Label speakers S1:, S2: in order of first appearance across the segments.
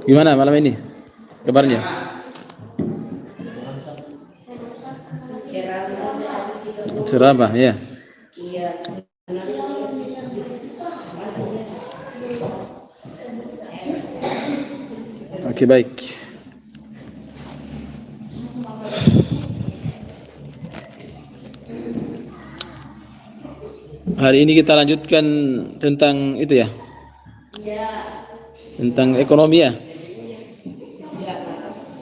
S1: Gimana malam ini kabarnya? Cerah Pak, ya. Oke, baik. Hari ini kita lanjutkan tentang itu ya. Tentang ekonomi ya.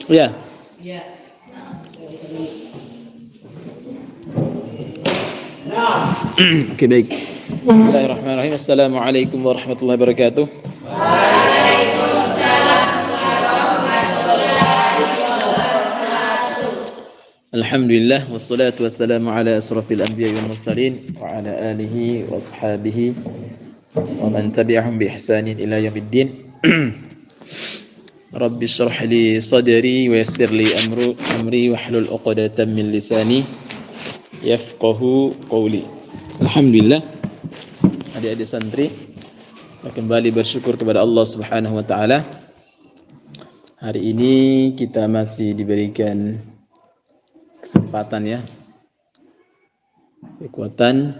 S1: Ya. Oke, baik. Bismillahirrahmanirrahim. Assalamualaikum warahmatullahi wabarakatuh. Alhamdulillah wassalatu wassalamu ala asrafil anbiya'i wal mursalin wa ala alihi wa ashabihi wa man tabi'ahum bi ihsanin ila yaumiddin. Rabbi shrah li sadri wa yassir li amri wahlul 'uqdatam min lisani yafqahu qawli. Alhamdulillah, adik-adik santri, kembali bersyukur kepada Allah Subhanahu wa taala. Hari ini kita masih diberikan kesempatan ya, kekuatan,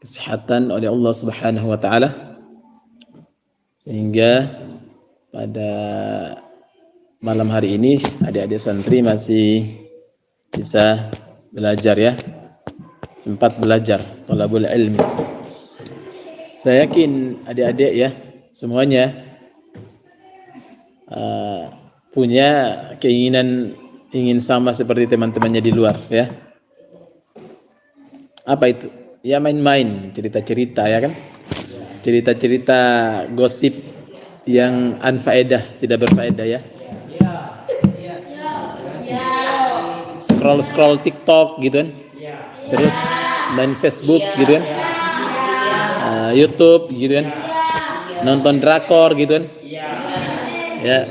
S1: kesehatan oleh Allah Subhanahu wa taala, sehingga pada malam hari ini adik-adik santri masih bisa belajar ya, sempat belajar thalabul ilmi. Saya yakin adik-adik ya semuanya punya keinginan ingin sama seperti teman-temannya di luar ya. Apa itu? Ya main-main, cerita-cerita ya kan? Cerita-cerita gosip yang anfaedah, tidak berfaedah ya. Scroll TikTok gitu kan. Terus main Facebook gitu kan. YouTube gitu kan. Nonton drakor gitu kan. Ya.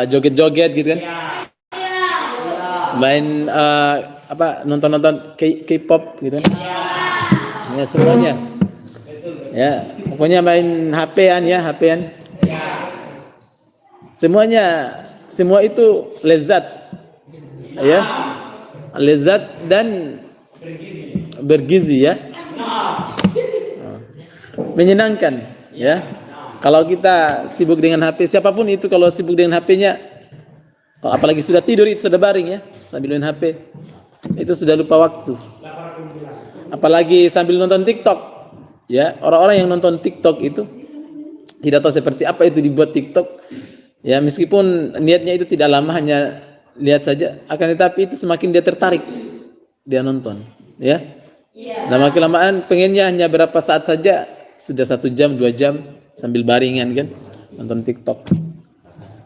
S1: Joget-joget gitu kan. Main nonton K-pop gitu kan. Ya semuanya. Ya, pokoknya main HP-an ya, HP-an. Semua itu lezat. Ya. Lezat dan bergizi ya. Menyenangkan ya. Kalau kita sibuk dengan HP, siapapun itu kalau sibuk dengan HP-nya, apalagi sudah tidur itu sudah baring ya, sambil main HP, itu sudah lupa waktu. Apalagi sambil nonton TikTok, ya orang-orang yang nonton TikTok itu tidak tahu seperti apa itu dibuat TikTok, ya meskipun niatnya itu tidak lama, hanya lihat saja, akan tetapi itu semakin dia tertarik, dia nonton, ya. Lama-kelamaan pengennya hanya berapa saat saja, sudah 1 jam 2 jam sambil baringan kan, nonton TikTok.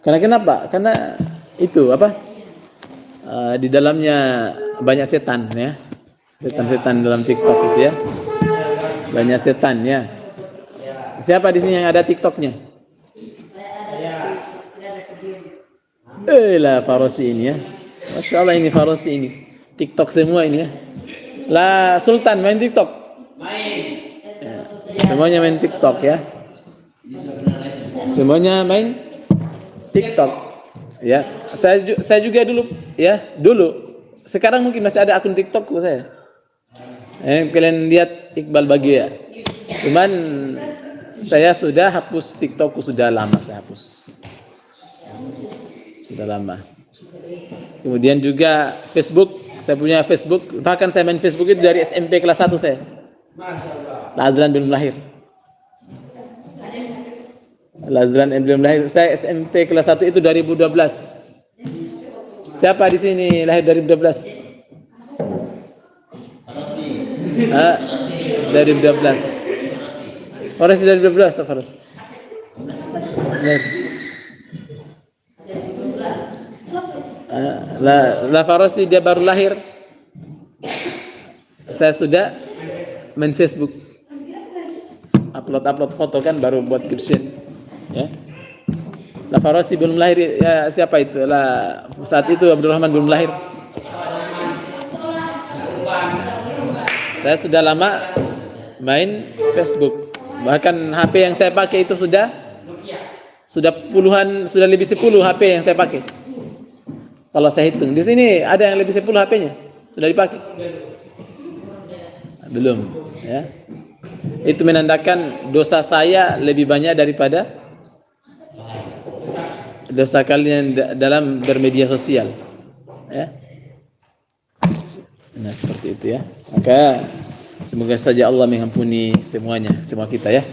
S1: Karena kenapa? Karena itu di dalamnya banyak setan ya, setan-setan dalam TikTok itu ya, banyak setan ya. Siapa di sini yang ada TikToknya? Lah Farosi ini ya, Masya Allah ini Farosi ini, TikTok semua ini ya. Lah Sultan main TikTok? Main. Ya, semuanya main TikTok ya. Semuanya main TikTok. Ya, saya juga dulu ya, dulu. Sekarang mungkin masih ada akun TikTokku saya. Kalian lihat Iqbal Bagia. Cuman saya sudah hapus TikTokku, sudah lama saya hapus. Sudah lama. Kemudian juga Facebook, saya punya Facebook, bahkan saya main Facebook itu dari SMP kelas 1 saya. Lazlan belum lahir. Lazlan belum lahir. Saya SMP kelas 1 itu 2012. Siapa di sini lahir 2012? 2012. Farosi 2012, Farosi. La Farosi dia baru lahir. Saya sudah main Facebook. Upload foto kan, baru buat caption. Ya. La Farosi belum lahir ya, siapa itu? Saat itu Abdurrahman belum lahir. Saya sudah lama main Facebook. Bahkan HP yang saya pakai itu sudah sudah lebih 10 HP yang saya pakai. Kalau saya hitung, di sini ada yang lebih 10 HP-nya sudah dipakai. Belum, ya. Itu menandakan dosa saya lebih banyak daripada dosa kalian dalam bermedia sosial, ya. Nah, seperti itu ya. Maka semoga saja Allah mengampuni semuanya, semua kita ya.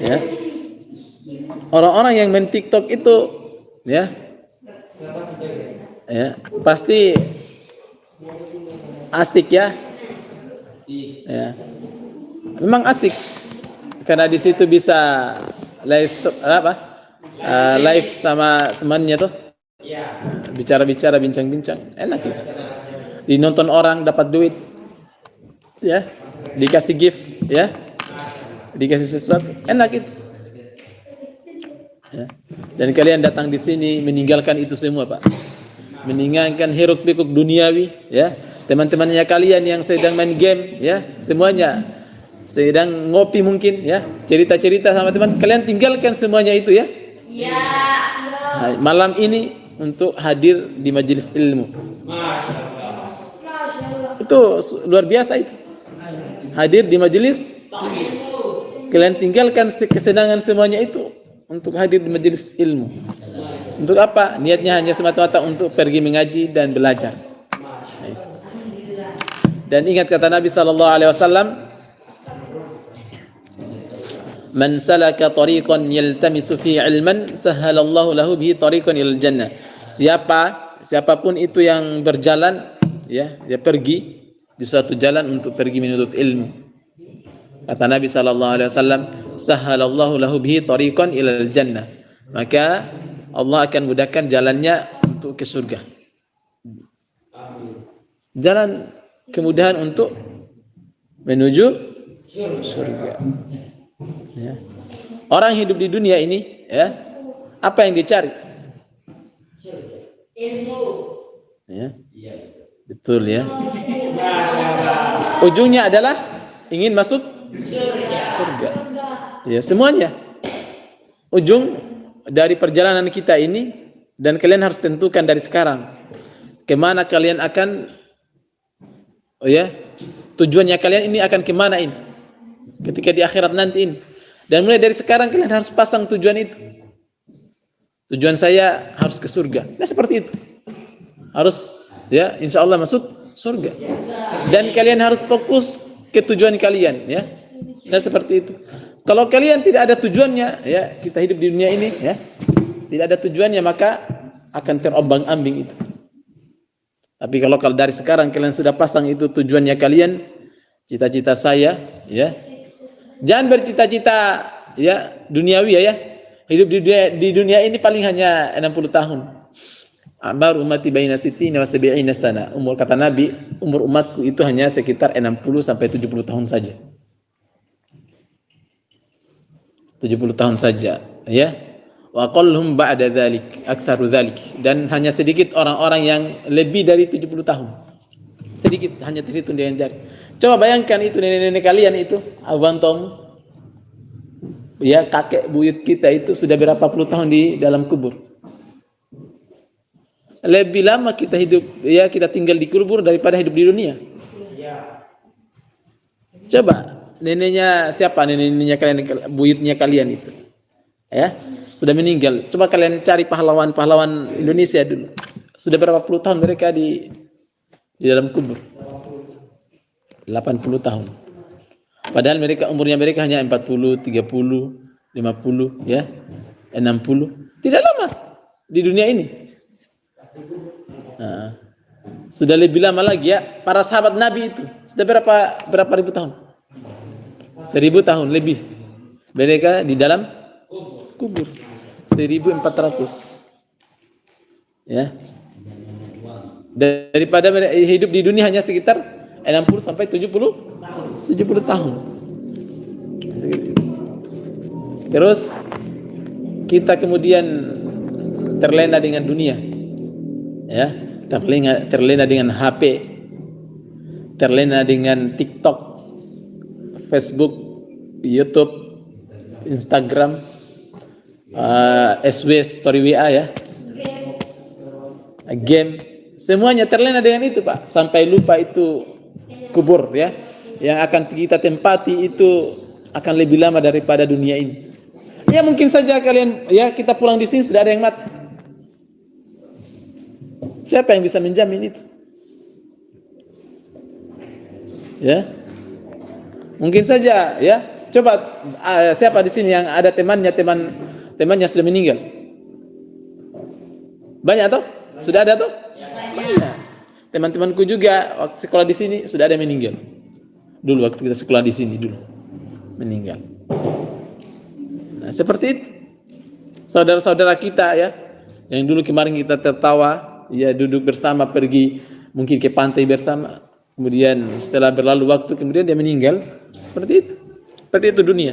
S1: Ya. Orang-orang yang main TikTok itu ya, pasti asik ya. Ya. Memang asik karena di situ bisa live sama temannya tuh. Bicara-bicara, bincang-bincang, enak ya. Dinonton orang dapat duit. Ya. Dikasih gift ya. Dikasih sesuatu, enak itu. Ya. Dan kalian datang di sini meninggalkan itu semua, Pak. Meninggalkan hiruk-pikuk duniawi, ya. Teman-temannya kalian yang sedang main game, ya, semuanya sedang ngopi mungkin, ya. Cerita-cerita sama teman, kalian tinggalkan semuanya itu, ya. Iya. Malam ini untuk hadir di majelis ilmu. Itu luar biasa itu. Hadir di majelis, kalian tinggalkan kesenangan semuanya itu untuk hadir di majelis ilmu. Untuk apa? Niatnya hanya semata-mata untuk pergi mengaji dan belajar. Dan ingat kata Nabi sallallahu alaihi wasallam, "Man salaka tariqan yaltamisu fi 'ilman, sahhalallahu lahu bihi tariqan ilal jannah." Siapapun itu yang berjalan, ya, dia pergi di suatu jalan untuk pergi menuntut ilmu. Kata Nabi sallallahu alaihi wasallam, "Sahhalallahu lahu bihi tariqan ilal jannah." Maka Allah akan mudahkan jalannya untuk ke surga. Jalan kemudahan untuk menuju surga. Ya. Orang hidup di dunia ini, ya, apa yang dicari? Ilmu. Ya. Betul ya. Ujungnya adalah ingin masuk surga. Ya, semuanya. Ujung dari perjalanan kita ini, dan kalian harus tentukan dari sekarang kemana kalian akan, tujuannya kalian ini akan kemana ini ketika di akhirat nanti ini. Dan mulai dari sekarang kalian harus pasang tujuan itu. Tujuan saya harus ke surga. Nah, seperti itu. Harus, ya, insya Allah masuk surga. Dan kalian harus fokus ke tujuan kalian, ya. Nah, seperti itu. Kalau kalian tidak ada tujuannya, ya, kita hidup di dunia ini, ya, tidak ada tujuannya, maka akan terombang-ambing itu. Tapi kalau dari sekarang kalian sudah pasang itu tujuannya kalian, cita-cita saya, ya, jangan bercita-cita, ya, duniawi, ya. Hidup di dunia ini paling hanya 60 tahun. Amar ummati baina sittina wa sab'ina sana. Kata Nabi, umur umatku itu hanya sekitar 60 sampai 70 tahun saja. 70 tahun saja, ya. Wa qallhum ba'da dzalik, aktsaru dzalik. Dan hanya sedikit orang-orang yang lebih dari 70 tahun. Sedikit, hanya terhitung dengan jari. Coba bayangkan itu nenek-nenek kalian itu, abang Tom, ya, kakek buyut kita itu sudah berapa puluh tahun di dalam kubur. Lebih lama kita hidup, ya, kita tinggal di kubur daripada hidup di dunia. Coba neneknya siapa, neneknya kalian, buyutnya kalian itu, ya, sudah meninggal. Coba kalian cari pahlawan-pahlawan Indonesia dulu. Sudah berapa puluh tahun mereka di dalam kubur? 80 tahun. Padahal umurnya mereka hanya 40, 30, 50, ya, 60. Tidak lama di dunia ini. Nah, sudah lebih lama lagi, ya, para sahabat Nabi itu sudah berapa ribu tahun? 1000 tahun lebih mereka di dalam kubur. 1400, ya. Daripada hidup di dunia hanya sekitar 60 sampai 70 tahun. Terus kita kemudian terlena dengan dunia, ya, terlena dengan HP, terlena dengan TikTok, Facebook, YouTube, Instagram, SW story WA ya, game, semuanya terlena dengan itu Pak, sampai lupa itu kubur ya, yang akan kita tempati itu akan lebih lama daripada dunia ini. Ya mungkin saja kalian ya kita pulang di sini sudah ada yang mati. Siapa yang bisa menjamin itu? Ya, mungkin saja ya. Coba siapa di sini yang ada temannya sudah meninggal? Banyak toh? Sudah ada toh? Banyak. Teman-temanku juga waktu sekolah di sini sudah ada yang meninggal. Dulu waktu kita sekolah di sini dulu meninggal. Nah, seperti itu. Saudara-saudara kita ya, yang dulu kemarin kita tertawa, ya duduk bersama pergi mungkin ke pantai bersama. Kemudian setelah berlalu waktu kemudian dia meninggal. Seperti itu. Seperti itu dunia.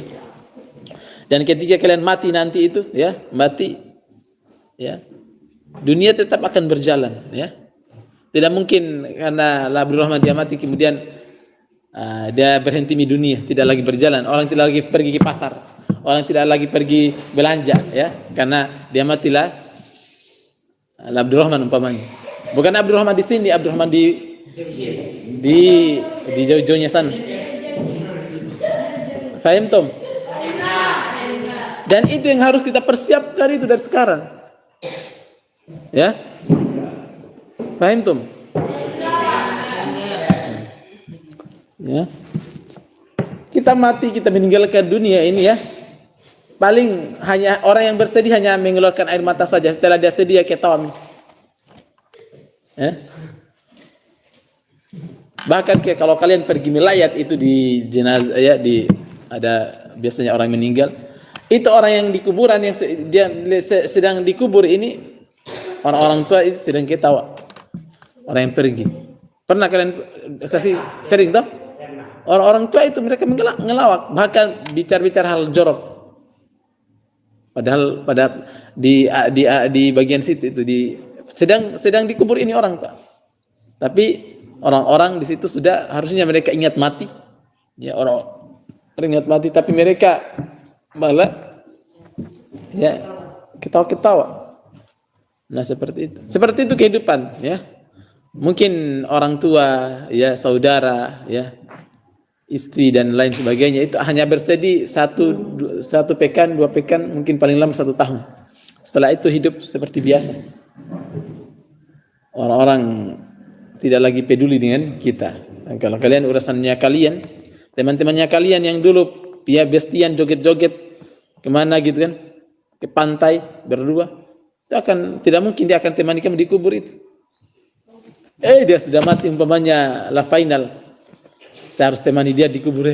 S1: Dan ketika kalian mati nanti itu ya, mati ya. Dunia tetap akan berjalan ya. Tidak mungkin karena Abdurrahman dia mati kemudian dia berhenti di dunia, tidak lagi berjalan. Orang tidak lagi pergi ke pasar. Orang tidak lagi pergi belanja ya, karena dia matilah Abdurrahman umpamanya. Bukan Abdurrahman di sini, Abdurrahman di jauh-jauhnya sana. Faham Tom? Dan itu yang harus kita persiapkan itu dari sekarang. Ya? Faham Tom? Ya. Kita mati, kita meninggalkan dunia ini ya. Paling hanya orang yang bersedih hanya mengeluarkan air mata saja. Setelah dia sedih ya ketawa. Ya. Bahkan kalau kalian pergi melayat itu di jenazah ya, ada biasanya orang meninggal, itu orang yang di kuburan yang dia sedang dikubur ini, orang-orang tua itu sedang ketawa, orang yang pergi. Pernah kalian kasih sering toh? Orang-orang tua itu mereka ngelawak, bahkan bicara-bicara hal jorok. Padahal di bagian situ itu sedang dikubur ini orang Pak. Tapi orang-orang di situ sudah harusnya mereka ingat mati. Ya orang ingat mati, tapi mereka malah ya ketawa-ketawa. Nah seperti itu kehidupan ya. Mungkin orang tua ya, saudara ya, istri dan lain sebagainya itu hanya bersedih satu pekan, 2 pekan, mungkin paling lama 1 tahun. Setelah itu hidup seperti biasa. Orang-orang tidak lagi peduli dengan kita. Dan kalau kalian urusannya kalian, teman-temannya kalian yang dulu ya bestian joget-joget kemana gitu kan, ke pantai berdua, itu akan tidak mungkin dia akan temani kamu di kubur itu. Dia sudah mati umpamanya la final, saya harus temani dia di kubur.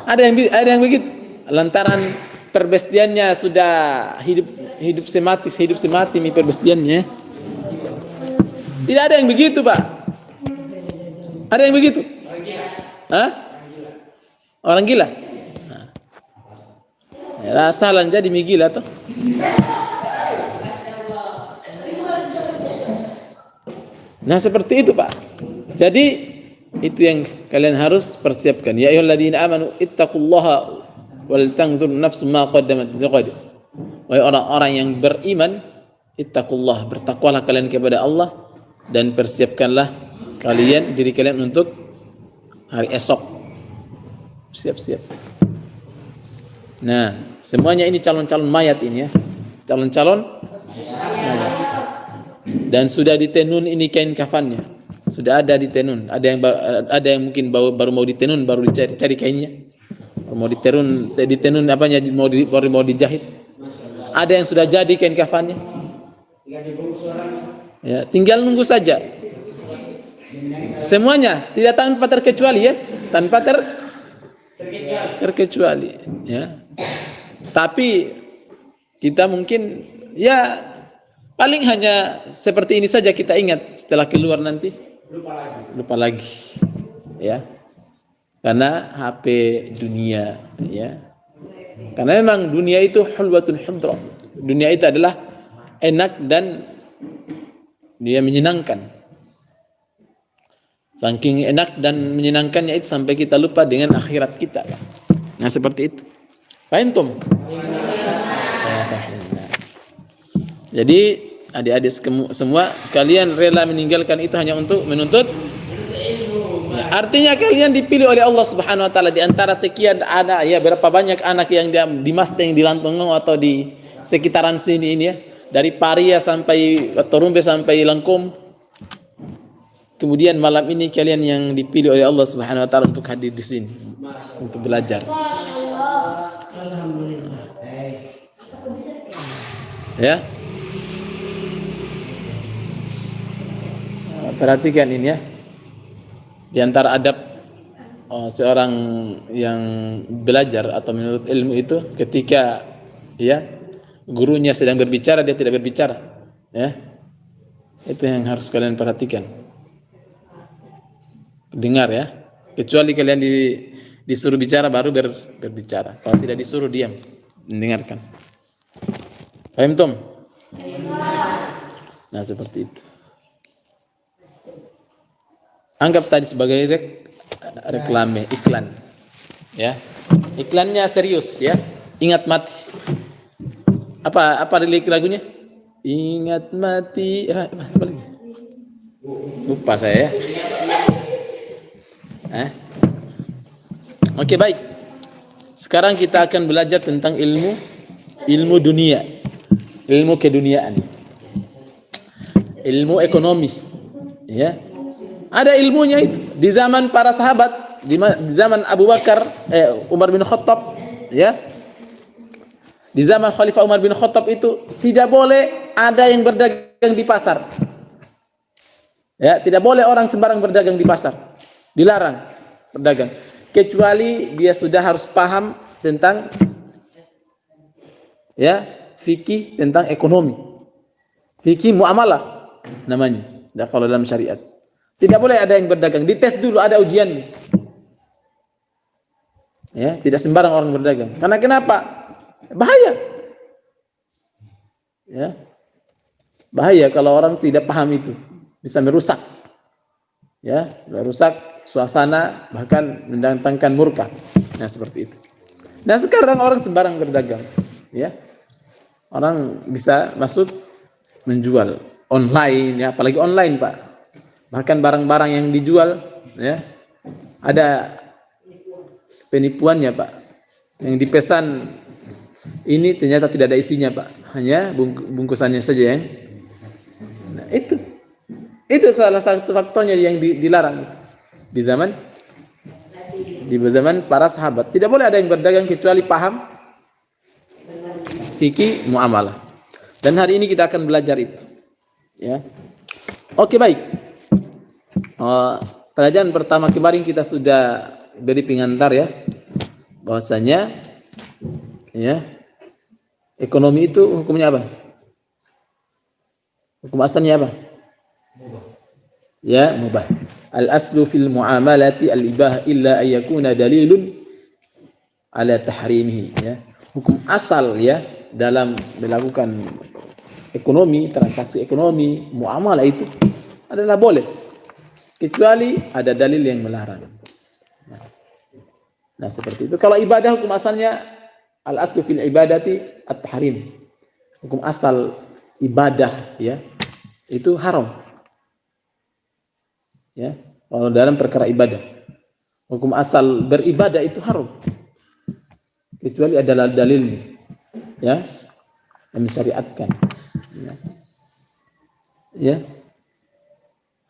S1: Ada yang begitu. Lantaran perbestiannya sudah hidup semati mi perbestiannya. Tidak ada yang begitu, Pak. Ada yang begitu? Hah? Orang gila? Ya, salah jadi mi gila toh. Nah, seperti itu, Pak. Jadi itu yang kalian harus persiapkan. Ya ayyuhalladzina amanu ittaqullaha wal tanzur nafsum ma qaddamat lighad. Wahai orang-orang yang beriman, ittaqullah, bertakwalah kalian kepada Allah dan persiapkanlah diri kalian untuk hari esok. Siap-siap. Nah, semuanya ini calon-calon mayat ini ya. Calon-calon mayat. Dan sudah ditenun ini kain kafannya. Sudah ada ditenun. Ada yang mungkin baru mau ditenun, baru dicari kainnya. Mau ditenun apanya, baru mau dijahit. Ada yang sudah jadi kain kafannya. Ya, tinggal nunggu saja. Semuanya tidak tanpa terkecuali ya, tanpa terkecuali ya. Tapi kita mungkin ya paling hanya seperti ini saja kita ingat, setelah keluar nanti lupa lagi ya. Karena HP dunia ya. Karena memang dunia itu hulwatun hudra. Dunia itu adalah enak dan dia menyenangkan. Saking enak dan menyenangkannya itu sampai kita lupa dengan akhirat kita. Nah, seperti itu. Paham tum? Jadi adik-adik semua kalian rela meninggalkan itu hanya untuk menuntut ya, artinya kalian dipilih oleh Allah Subhanahu wa taala di antara sekian anak ya, berapa banyak anak yang di Masteng, di Lantongong atau di sekitaran sini ini ya, dari Paria sampai Torumbe sampai Lengkum. Kemudian malam ini kalian yang dipilih oleh Allah Subhanahu wa taala untuk hadir di sini untuk belajar. Ya. Perhatikan ini ya. Di antara adab seorang yang belajar atau menuntut ilmu itu ketika ya gurunya sedang berbicara dia tidak berbicara. Ya. Itu yang harus kalian perhatikan. Dengar ya. Kecuali kalian disuruh bicara baru berbicara. Kalau tidak disuruh diam, mendengarkan. Paham Tom? Nah seperti itu. Anggap tadi sebagai reklame, iklan. Ya. Iklannya serius ya. Ingat mati. Apa lirik lagunya? Ingat mati. Apa lagi? Lupa saya ya. Oke, baik. Sekarang kita akan belajar tentang ilmu dunia. Ilmu keduniaan. Ilmu ekonomi. Ya. Ada ilmunya itu di zaman para sahabat, di zaman Abu Bakar, Umar bin Khattab, ya. Di zaman Khalifah Umar bin Khattab itu tidak boleh ada yang berdagang di pasar. Ya, tidak boleh orang sembarang berdagang di pasar. Dilarang berdagang. Kecuali dia sudah harus paham tentang ya, fikih tentang ekonomi. Fikih muamalah namanya. Kalau dalam syariat. Tidak boleh ada yang berdagang. Dites dulu, ada ujian. Ya, tidak sembarang orang berdagang. Karena kenapa? Bahaya. Ya. Bahaya kalau orang tidak paham itu. Bisa merusak. Ya, merusak suasana, bahkan mendatangkan murka. Nah, seperti itu. Nah, sekarang orang sembarang berdagang. Ya. Orang bisa masuk menjual online ya, apalagi online, Pak. Bahkan barang-barang yang dijual ya ada penipuannya, Pak. Yang dipesan ini ternyata tidak ada isinya, Pak. Hanya bungkusannya saja ya. Nah, itu salah satu faktornya yang dilarang di zaman para sahabat. Tidak boleh ada yang berdagang kecuali paham fikih muamalah. Dan hari ini kita akan belajar itu. Ya. Oke, baik. Pelajaran pertama kemarin kita sudah beri pengantar ya, bahwasanya ya ekonomi itu hukumnya apa? Hukum asalnya apa? Mubah. Ya, mubah. Al aslu fil muamalati al ibah illa ayyakuna dalilun ala tahrimihi ya. Hukum asal ya dalam melakukan ekonomi, transaksi ekonomi, muamalah itu adalah boleh. Kecuali ada dalil yang melarang. Nah, seperti itu. Kalau ibadah hukum asalnya al aslu fil ibadati at-tahrim. Hukum asal ibadah ya itu haram. Ya, kalau dalam perkara ibadah. Hukum asal beribadah itu haram. Kecuali ada dalilnya. Ya. Yang mensyariatkan. Ya.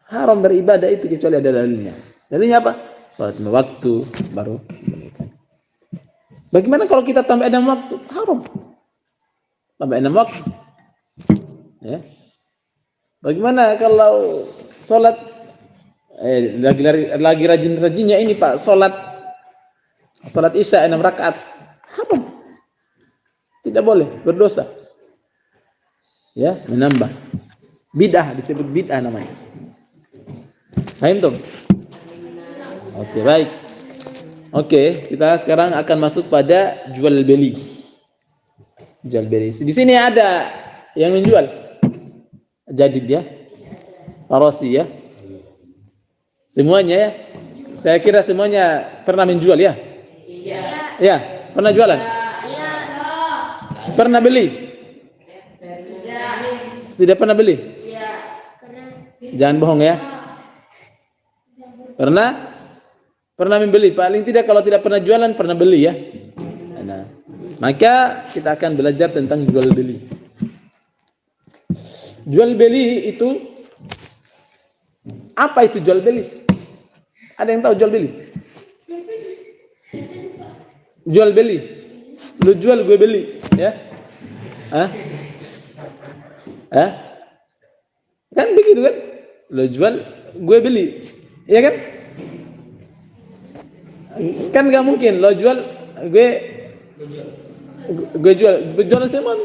S1: Haram beribadah itu kecuali ada dalilnya. Dalilnya apa? Salat waktu baru bolehkan. Bagaimana kalau kita tambah 6 waktu? Haram. Tambah 6 waktu. Ya. Bagaimana kalau salat lagi rajin-rajinnya ini, Pak, salat Isya 6 rakaat. Haram. Tidak boleh, berdosa. Ya, menambah. Bid'ah, disebut bid'ah namanya. Paham tuh? Oke, baik. Oke, kita sekarang akan masuk pada jual beli. Jual beli. Di sini ada yang menjual. Jadid ya. Farasi ya. Semuanya ya. Saya kira semuanya pernah menjual ya? Iya. Ya, pernah jualan? Iya. Pernah beli? Tidak pernah beli? Jangan bohong ya. Pernah? Pernah membeli. Paling tidak kalau tidak pernah jualan, pernah beli ya. Nah, maka kita akan belajar tentang jual beli. Jual beli itu, apa itu jual beli? Ada yang tahu jual beli? Jual beli. Lu jual, gue beli, ya? Hah? Hah? Kan begitu kan? Lu jual, gue beli, ya kan? Kan nggak mungkin lo jual, gue jual semua,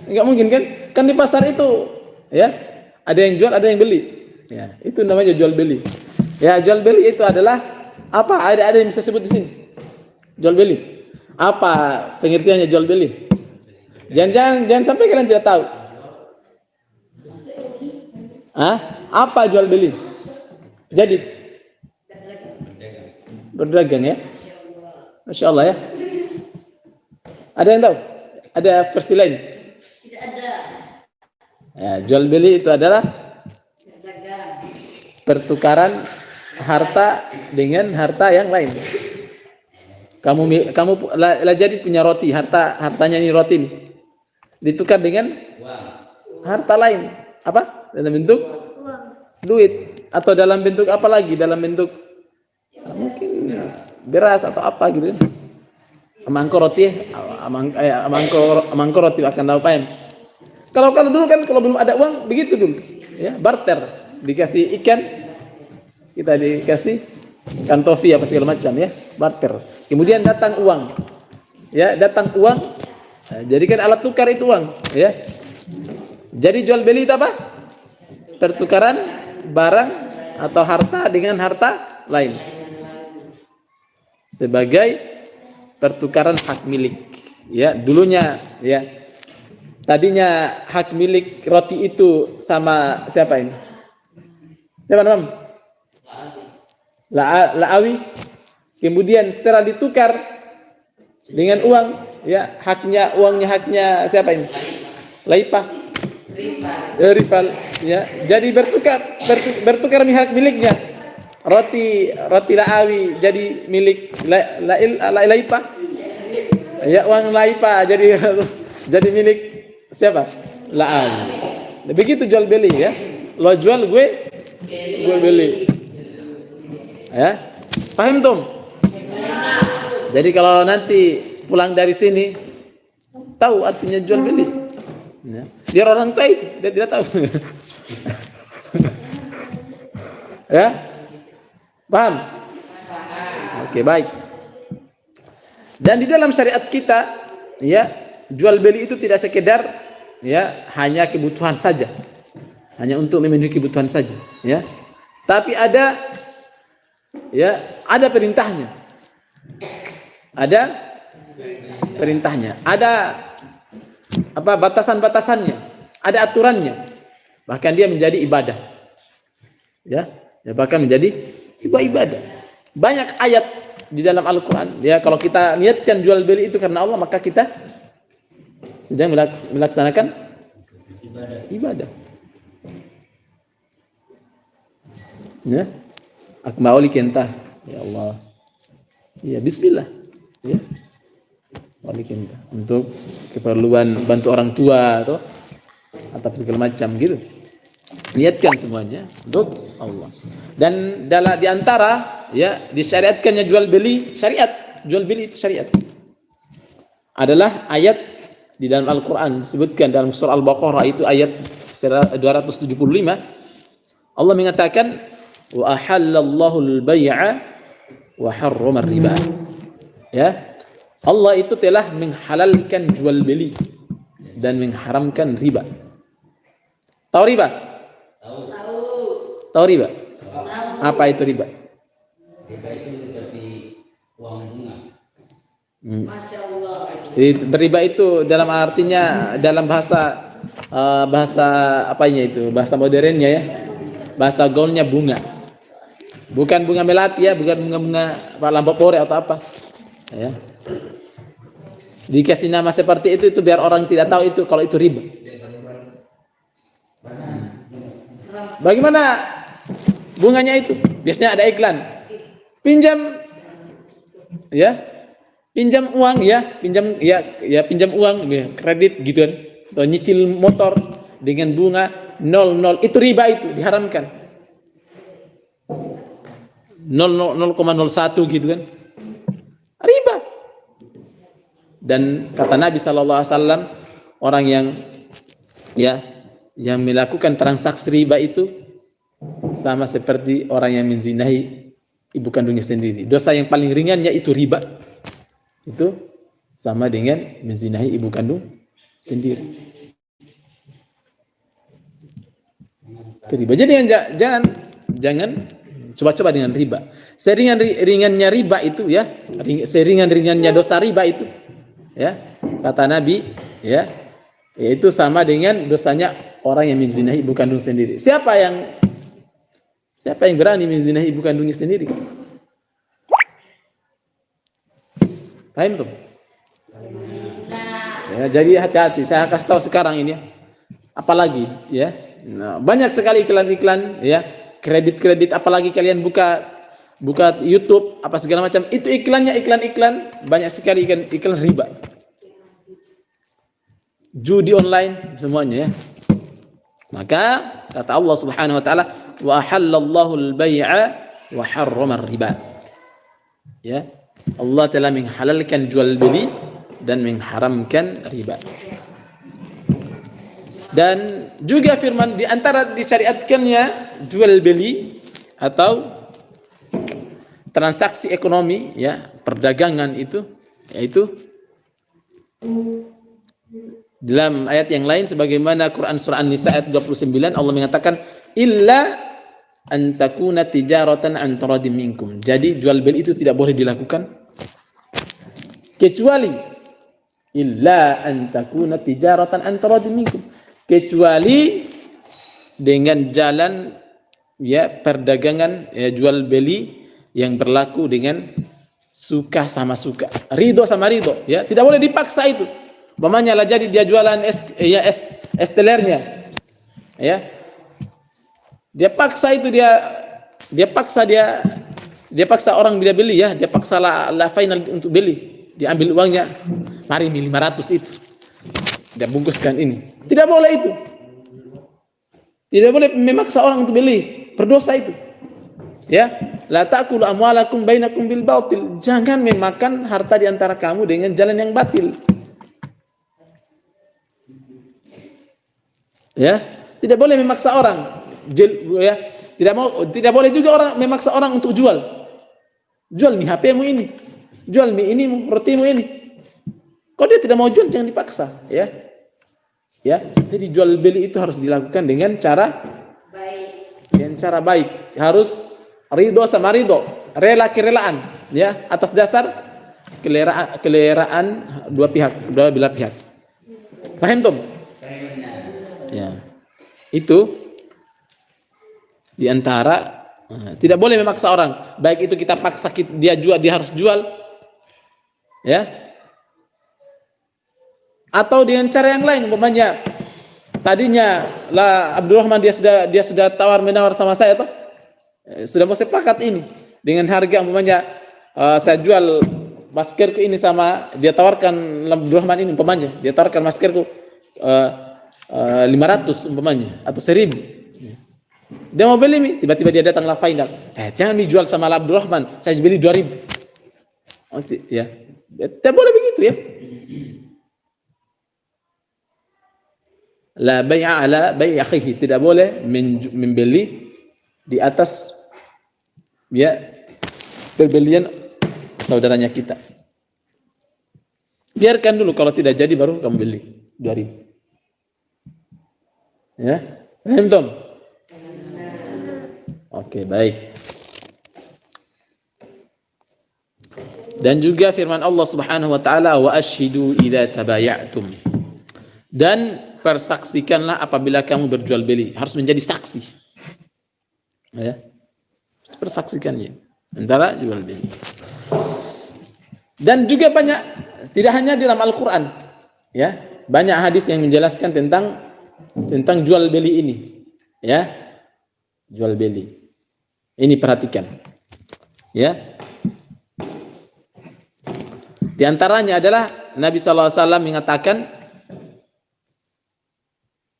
S1: nggak mungkin kan? Kan di pasar itu, ya, ada yang jual, ada yang beli, ya, itu namanya jual beli. Ya, jual beli itu adalah apa? Ada yang bisa sebut di sini. Jual beli. Apa pengertiannya jual beli? Jangan sampai kalian tidak tahu. Apa jual beli? Jadi berdagang ya. Masya Allah ya. Ada yang tahu? Ada versi lain? Tidak ada. Ya, jual beli itu adalah pertukaran harta dengan harta yang lain. Kamu jadi punya roti, hartanya ini roti nih, ditukar dengan harta lain, apa? Dalam bentuk duit, atau dalam bentuk apa lagi? Dalam bentuk mungkin beras atau apa gitu. Mangkok roti, mangkok roti akan dapat. Kalau dulu kan kalau belum ada uang begitu dulu, ya, barter, dikasih ikan, kita dikasih ikan tofi apa segala macam ya, barter. Kemudian datang uang, ya, datang uang. Nah, jadikan alat tukar itu uang, ya. Jadi jual beli itu apa? Pertukaran barang atau harta dengan harta lain sebagai pertukaran hak milik. Ya, dulunya ya. Tadinya hak milik roti itu sama siapa ini? Siapa namanya? La'awi. Kemudian setelah ditukar dengan uang, ya, uangnya haknya siapa ini? Laipah. Rival, ya. Jadi bertukar hak miliknya. Roti La'awi jadi milik Laipah. Ya, uang Laipah jadi milik siapa? La'awi. Begitu jual beli ya. Lo jual, gue beli. Ya. Paham tuh? Jadi kalau nanti pulang dari sini tahu artinya jual beli. Ya. Biar orang tua itu dia tidak tahu. Ya? Paham? Oke, baik. Dan di dalam syariat kita, ya, jual beli itu tidak sekedar ya hanya kebutuhan saja. Hanya untuk memenuhi kebutuhan saja, ya. Tapi ada perintahnya. Ada perintahnya. Ada apa batasan-batasannya. Ada aturannya. Bahkan dia menjadi ibadah. Ya, bahkan menjadi sebuah ibadah. Banyak ayat di dalam Al-Qur'an. Ya, kalau kita niatkan jual beli itu karena Allah, maka kita sedang melaksanakan ibadah. Ya. Akmauli kentah, ya Allah, ya Bismillah, ya, wali kentah untuk keperluan bantu orang tua atau segala macam gitu. Niatkan semuanya untuk Allah. Dan di antara ya disyariatkannya jual beli, jual beli itu syariat adalah ayat di dalam Al-Quran disebutkan dalam surah Al-Baqarah itu ayat 275. Allah mengatakan wa ahallallahu al-bai'a wa harrama riba. Ya. Allah itu telah menghalalkan jual beli dan mengharamkan riba. Tahu riba? Tahu riba? Apa itu riba?
S2: Riba itu seperti uang bunga.
S1: Masya Allah. Jadi riba itu dalam artinya dalam bahasa apanya itu? Bahasa modernnya ya. Bahasa gaulnya bunga. Bukan bunga melati ya, bukan bunga-bunga lampau pore atau apa. Ya. Dikasih nama seperti itu biar orang tidak tahu itu kalau itu riba. Bagaimana bunganya itu? Biasanya ada iklan. Pinjam ya. Pinjam uang ya, pinjam uang ya, kredit gitu kan. Atau nyicil motor dengan bunga 0,0 itu riba, itu diharamkan. 0,01 gitu kan. Riba. Dan kata Nabi SAW, orang yang melakukan transaksi riba itu sama seperti orang yang menzinahi ibu kandungnya sendiri. Dosa yang paling ringannya itu riba. Itu sama dengan menzinahi ibu kandung sendiri. Riba. Jadi jangan coba-coba dengan riba. Seringan-ringannya riba itu ya, seringan-ringannya dosa riba itu ya, kata Nabi ya, yaitu sama dengan dosanya orang yang menzinahi ibu kandung sendiri. Siapa yang berani menzinahi ibu kandungnya sendiri? Paham tuh? Ya, jadi hati-hati. Saya kasih tahu sekarang ini ya. Apalagi ya, nah, banyak sekali iklan-iklan ya, kredit-kredit. Apalagi kalian buka YouTube apa segala macam, itu iklannya iklan banyak sekali iklan riba. Judi online semuanya ya. Maka kata Allah Subhanahu wa taala, wa ahallallahu al-bai'a wa harrama riba. Ya. Allah telah menghalalkan jual beli dan mengharamkan riba. Dan juga firman di antara disyariatkannya jual beli atau transaksi ekonomi ya, perdagangan itu, yaitu dalam ayat yang lain sebagaimana Quran surah An-Nisa ayat 29 Allah mengatakan illa an takuna tijaratan an taradim minkum. Jadi jual beli itu tidak boleh dilakukan kecuali illa an takuna tijaratan an taradim minkum, kecuali dengan jalan ya perdagangan ya, jual beli yang berlaku dengan suka sama suka, ridho sama ridho ya, tidak boleh dipaksa itu. Umpamanya lah jadi dia jualan es telernya ya, dia paksa itu, dia paksa orang bila beli ya, dia paksa la final untuk beli, dia ambil uangnya, mari 500 itu dia bungkuskan ini, tidak boleh itu, tidak boleh memaksa orang untuk beli, berdosa itu ya. La ta'kulu amwalakum bainakum bil batil, jangan memakan harta di antara kamu dengan jalan yang batil ya. Tidak boleh memaksa orang ya, tidak boleh juga orang memaksa orang untuk jual mie HP-mu ini, jual mie ini, rotimu ini. Kalau dia tidak mau jual jangan dipaksa ya. Jadi jual beli itu harus dilakukan dengan cara baik, harus ridho sama ridho, kerelaan ya, atas dasar keleraan dua belah pihak. Paham tuh? Ya. Itu diantara tidak boleh memaksa orang, baik itu kita paksa dia harus jual ya, atau dengan cara yang lain. Umpamanya tadinya lah Abdurrahman dia sudah tawar menawar sama saya toh, sudah mau sepakat ini dengan harga, umpamanya saya jual maskerku ini sama dia tawarkan Abdurrahman ini, umpamanya dia tawarkan maskerku 500 umpamanya atau 1000, dia mau beli nih, tiba-tiba dia datanglah final, jangan dijual sama Abdurrahman, saya beli 2000 ya, tidak boleh begitu ya. La bai'a ala bai'i akhihi, tidak boleh membeli di atas ya perbelian saudaranya kita. Biarkan dulu, kalau tidak jadi baru kamu beli 2000. Ya, paham Tom? Oke, baik. Dan juga firman Allah Subhanahu wa taala, wa asyhidu idza tabaya'tum. Dan persaksikanlah apabila kamu berjual beli, harus menjadi saksi. Ya. Persaksikannya antara jual beli. Dan juga banyak tidak hanya di dalam Al-Qur'an, ya. Banyak hadis yang menjelaskan tentang jual beli ini, ya. Jual beli. Ini perhatikan. Ya. Di antaranya adalah Nabi sallallahu alaihi wasallam mengatakan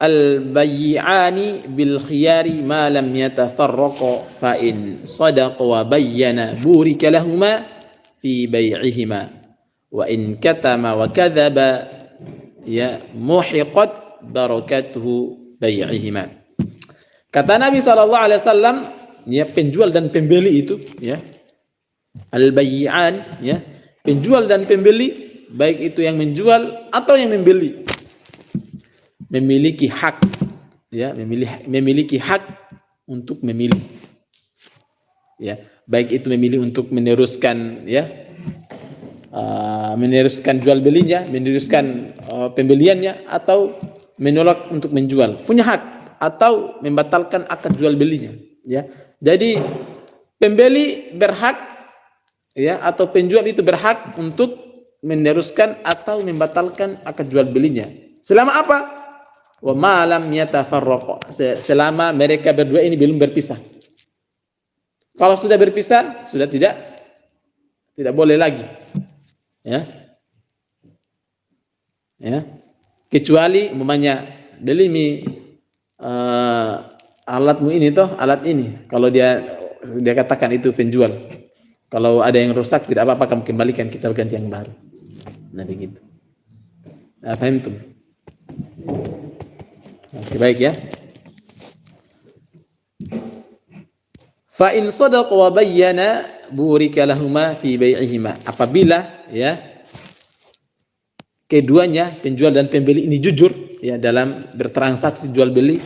S1: al-bay'ani bil khiyari ma lam yatafarraqa fa in sadaqa wa bayyana burika lahumā fi bay'ihima wa in katama wa kadzaba ya muhiqat barakatuhu bay'ihima. Kata Nabi sallallahu alaihi wasallam, ya, penjual dan pembeli itu, ya, al-bay'an, ya, penjual dan pembeli, baik itu yang menjual atau yang membeli, memiliki hak, ya, memiliki hak untuk memilih, ya, baik itu memilih untuk meneruskan, ya, meneruskan jual belinya, meneruskan pembeliannya, atau menolak untuk menjual, punya hak, atau membatalkan akad jual belinya, ya. Jadi pembeli berhak, ya, atau penjual itu berhak untuk meneruskan atau membatalkan akad jual belinya. Selama apa? Wa ma lam yatafarraqa, selama mereka berdua ini belum berpisah. Kalau sudah berpisah, sudah tidak boleh lagi, ya. Ya. Kecuali umpamanya beli alatmu ini toh, alat ini, kalau dia katakan itu penjual, kalau ada yang rusak tidak apa-apa, kamu kembalikan, kita ganti yang baru. Nah begitu. Nah, paham tuh? Oke, baik ya. Fa in sadaqa wa bayyana burika lahumā fi bai'ihima. Apabila, ya, keduanya, penjual dan pembeli ini jujur, ya, dalam bertransaksi jual beli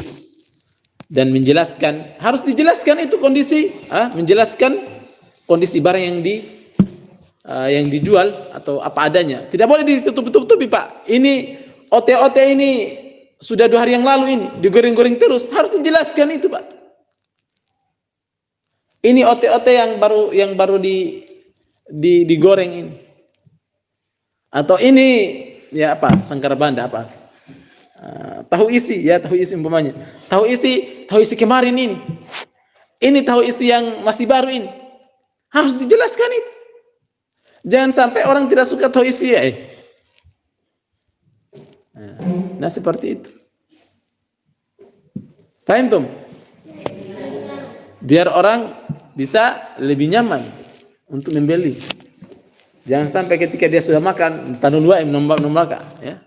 S1: dan menjelaskan, harus dijelaskan itu kondisi, menjelaskan kondisi barang yang dijual atau apa adanya. Tidak boleh ditutup-tutupi, Pak. Ini OT ini sudah 2 hari yang lalu, ini digoreng-goreng terus. Harus dijelaskan itu, Pak. Ini OT yang baru digoreng ini. Atau ini, ya, apa? Sangkar banda apa? Tahu isi, ya, tahu isi umpamanya. Tahu isi kemarin ini. Ini tahu isi yang masih baru ini. Harus dijelaskan itu. Jangan sampai orang tidak suka tahu isi, ya. Nah, seperti itu. Paham tum? Biar orang bisa lebih nyaman untuk membeli. Jangan sampai ketika dia sudah makan, tanuluaim nombaka, ya.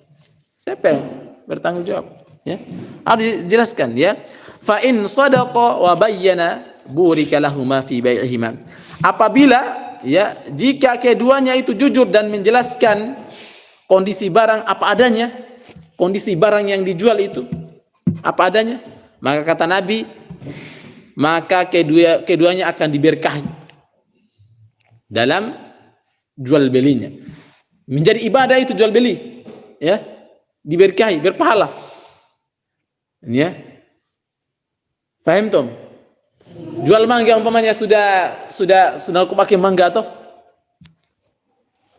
S1: Siapa yang bertanggung jawab, ya? Harus dijelaskan, ya. Fa in sadaqa wa bayyana burika lahumā fi bai'ihima. Apabila, ya, jika keduanya itu jujur dan menjelaskan kondisi barang apa adanya, kondisi barang yang dijual itu apa adanya, maka kata Nabi, maka keduanya akan diberkahi dalam jual belinya. Menjadi ibadah itu jual beli, ya, diberkahi, berpahala, ya. Paham tom? Jual mangga umpamanya sudah aku pakai mangga toh,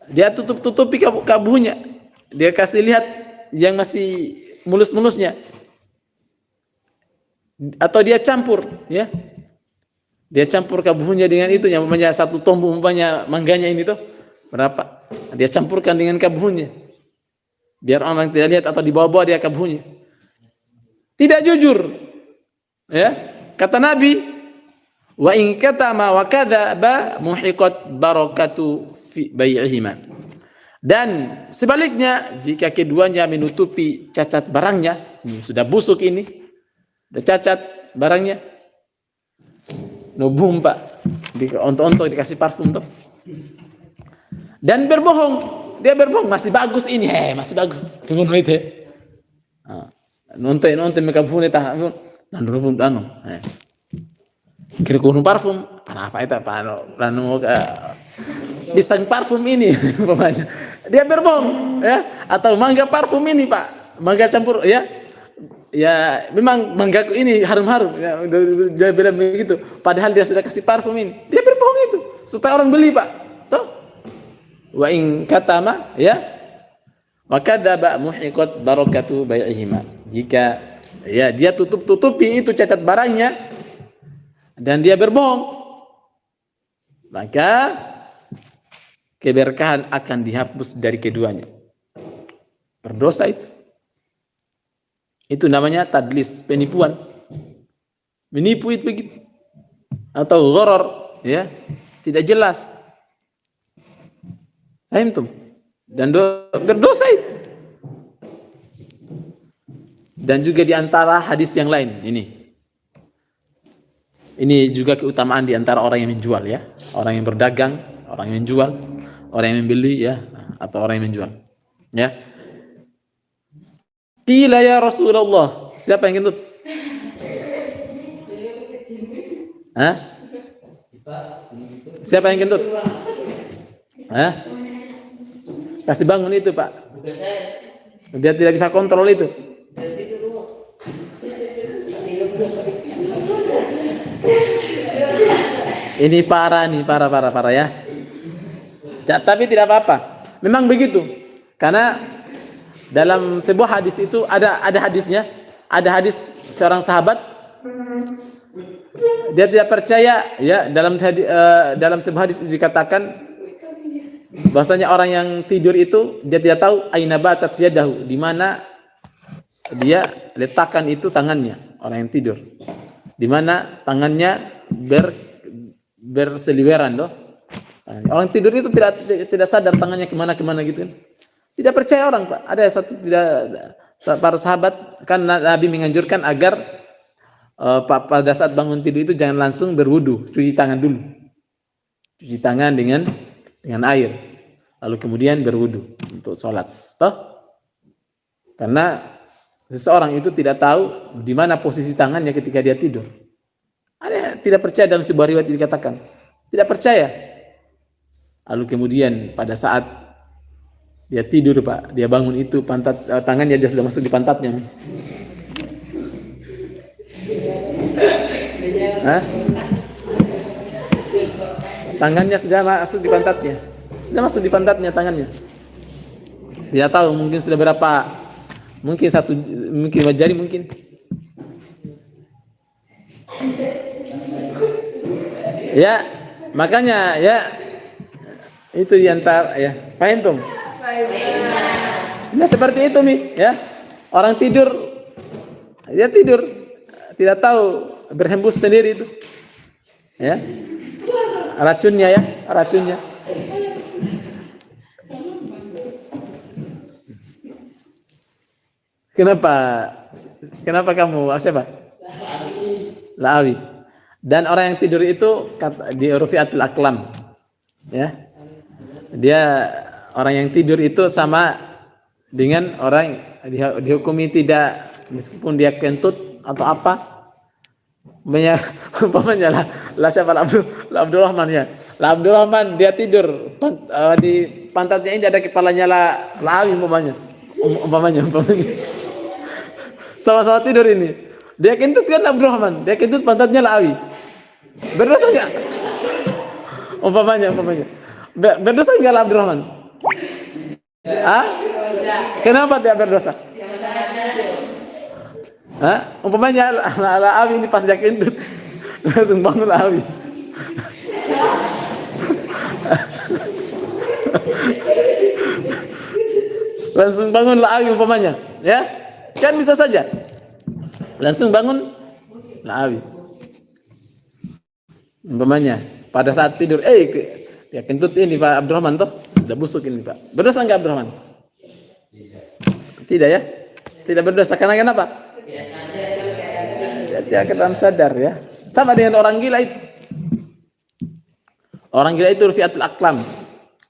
S1: dia tutupi kabuhnya, dia kasih lihat yang masih mulus-mulusnya, atau dia campur, ya, dia campur kabuhnya dengan itu, yang umpamanya 1 tombu umpamanya mangganya ini toh berapa, dia campurkan dengan kabuhnya biar orang tidak lihat, atau dibawa-bawa dia kabuhnya, tidak jujur, ya. Kata Nabi, wa in katama wa kadzaba muhiqat barakatu fi bai'ihima. Dan sebaliknya, jika keduanya menutupi cacat barangnya, ini sudah busuk, ini sudah cacat barangnya, nubum, Pak, onto dikasih parfum tuh, dan berbohong, dia berbohong, masih bagus ini, masih bagus, kengono itu, nonton mereka punya tah, nandurufum dano, kira kuno parfum, apa itu, pisang parfum ini, umpamanya, dia berbohong, ya, atau mangga parfum ini, Pak, mangga campur, ya, ya, memang manggaku ini harum-harum, ya, dia bilang begitu, padahal dia sudah kasih parfum ini, dia berbohong itu supaya orang beli, Pak, toh, wa in katama ya wa kadzaba muhiqat barakatu bai'ihima. Jika ya dia tutupi itu cacat barangnya dan dia berbohong, maka keberkahan akan dihapus dari keduanya. Berdosa itu. Itu namanya tadlis, penipuan. Menipu itu begitu. Atau gharar, ya, tidak jelas. Paham tuh? Dan berdosa itu. Dan juga di antara hadis yang lain ini juga keutamaan di antara orang yang menjual, ya, orang yang berdagang, orang yang menjual, orang yang membeli, ya, atau orang yang menjual, ya. Qila ya Rasulullah, siapa yang kentut? Hah? Siapa yang kentut? Hah? Kasih bangun itu, Pak. Dia tidak bisa kontrol itu. Ini parah ya. Tapi tidak apa-apa. Memang begitu. Karena dalam sebuah hadis itu ada hadisnya. Ada hadis seorang sahabat, dia tidak percaya, ya, dalam sebuah hadis dikatakan bahwasanya orang yang tidur itu dia tidak tahu aina batat yadahu, di mana dia letakkan itu tangannya. Orang yang tidur, di mana tangannya berseliweran toh. Orang tidur itu tidak sadar tangannya kemana gitu kan. Tidak percaya orang, Pak. Ada satu para sahabat kan Nabi menganjurkan agar pada saat bangun tidur itu jangan langsung berwudu, cuci tangan dulu. Cuci tangan dengan air. Lalu kemudian berwudu untuk sholat. Toh? Karena seseorang itu tidak tahu di mana posisi tangannya ketika dia tidur. Ada tidak percaya, dalam sebuah riwayat dikatakan tidak percaya. Lalu kemudian pada saat dia tidur, Pak, dia bangun itu tangannya dia sudah masuk di pantatnya. Hah? Tangannya sudah masuk di pantatnya. Sudah masuk di pantatnya tangannya. Dia tahu mungkin sudah berapa, mungkin dua jari mungkin. Ya, makanya ya itu diantar, ya, paham tuh? Nah seperti itu ya. Orang tidur, dia tidur tidak tahu berhembus sendiri itu, ya, racunnya. Kenapa kamu siapa? La'awi. Dan orang yang tidur itu di rufiatul aklam, ya. Dia orang yang tidur itu sama dengan orang dihukumi tidak, meskipun dia kentut atau apa. Umpamanya lah siapa Abdurrahman, ya. Abdurrahman dia tidur di pantatnya ini ada kepalanya La'awi umpamanya. Sama-sama tidur ini. Dia kentut kan Abdurrahman, dia kentut pantatnya La'awi. Berdosa enggak? Umpamanya. Berdosa enggak Abdurrahman? Hah? Kenapa tidak berdosa? Hah? Umpamanya La'awi ini pas dia kentut langsung bangun La'awi. Langsung bangun La'awi umpamanya, ya? Kan bisa saja. Langsung bangun La'awi. Umpamanya pada saat tidur, dia kentut ini Pak Abdurrahman toh, sudah busuk ini Pak. Berdosa enggak Abdurrahman? Tidak, ya? Tidak berdosa. Karena kenapa? Dia akan sadar, ya. Sama dengan orang gila itu. Orang gila itu rufiatul aklam,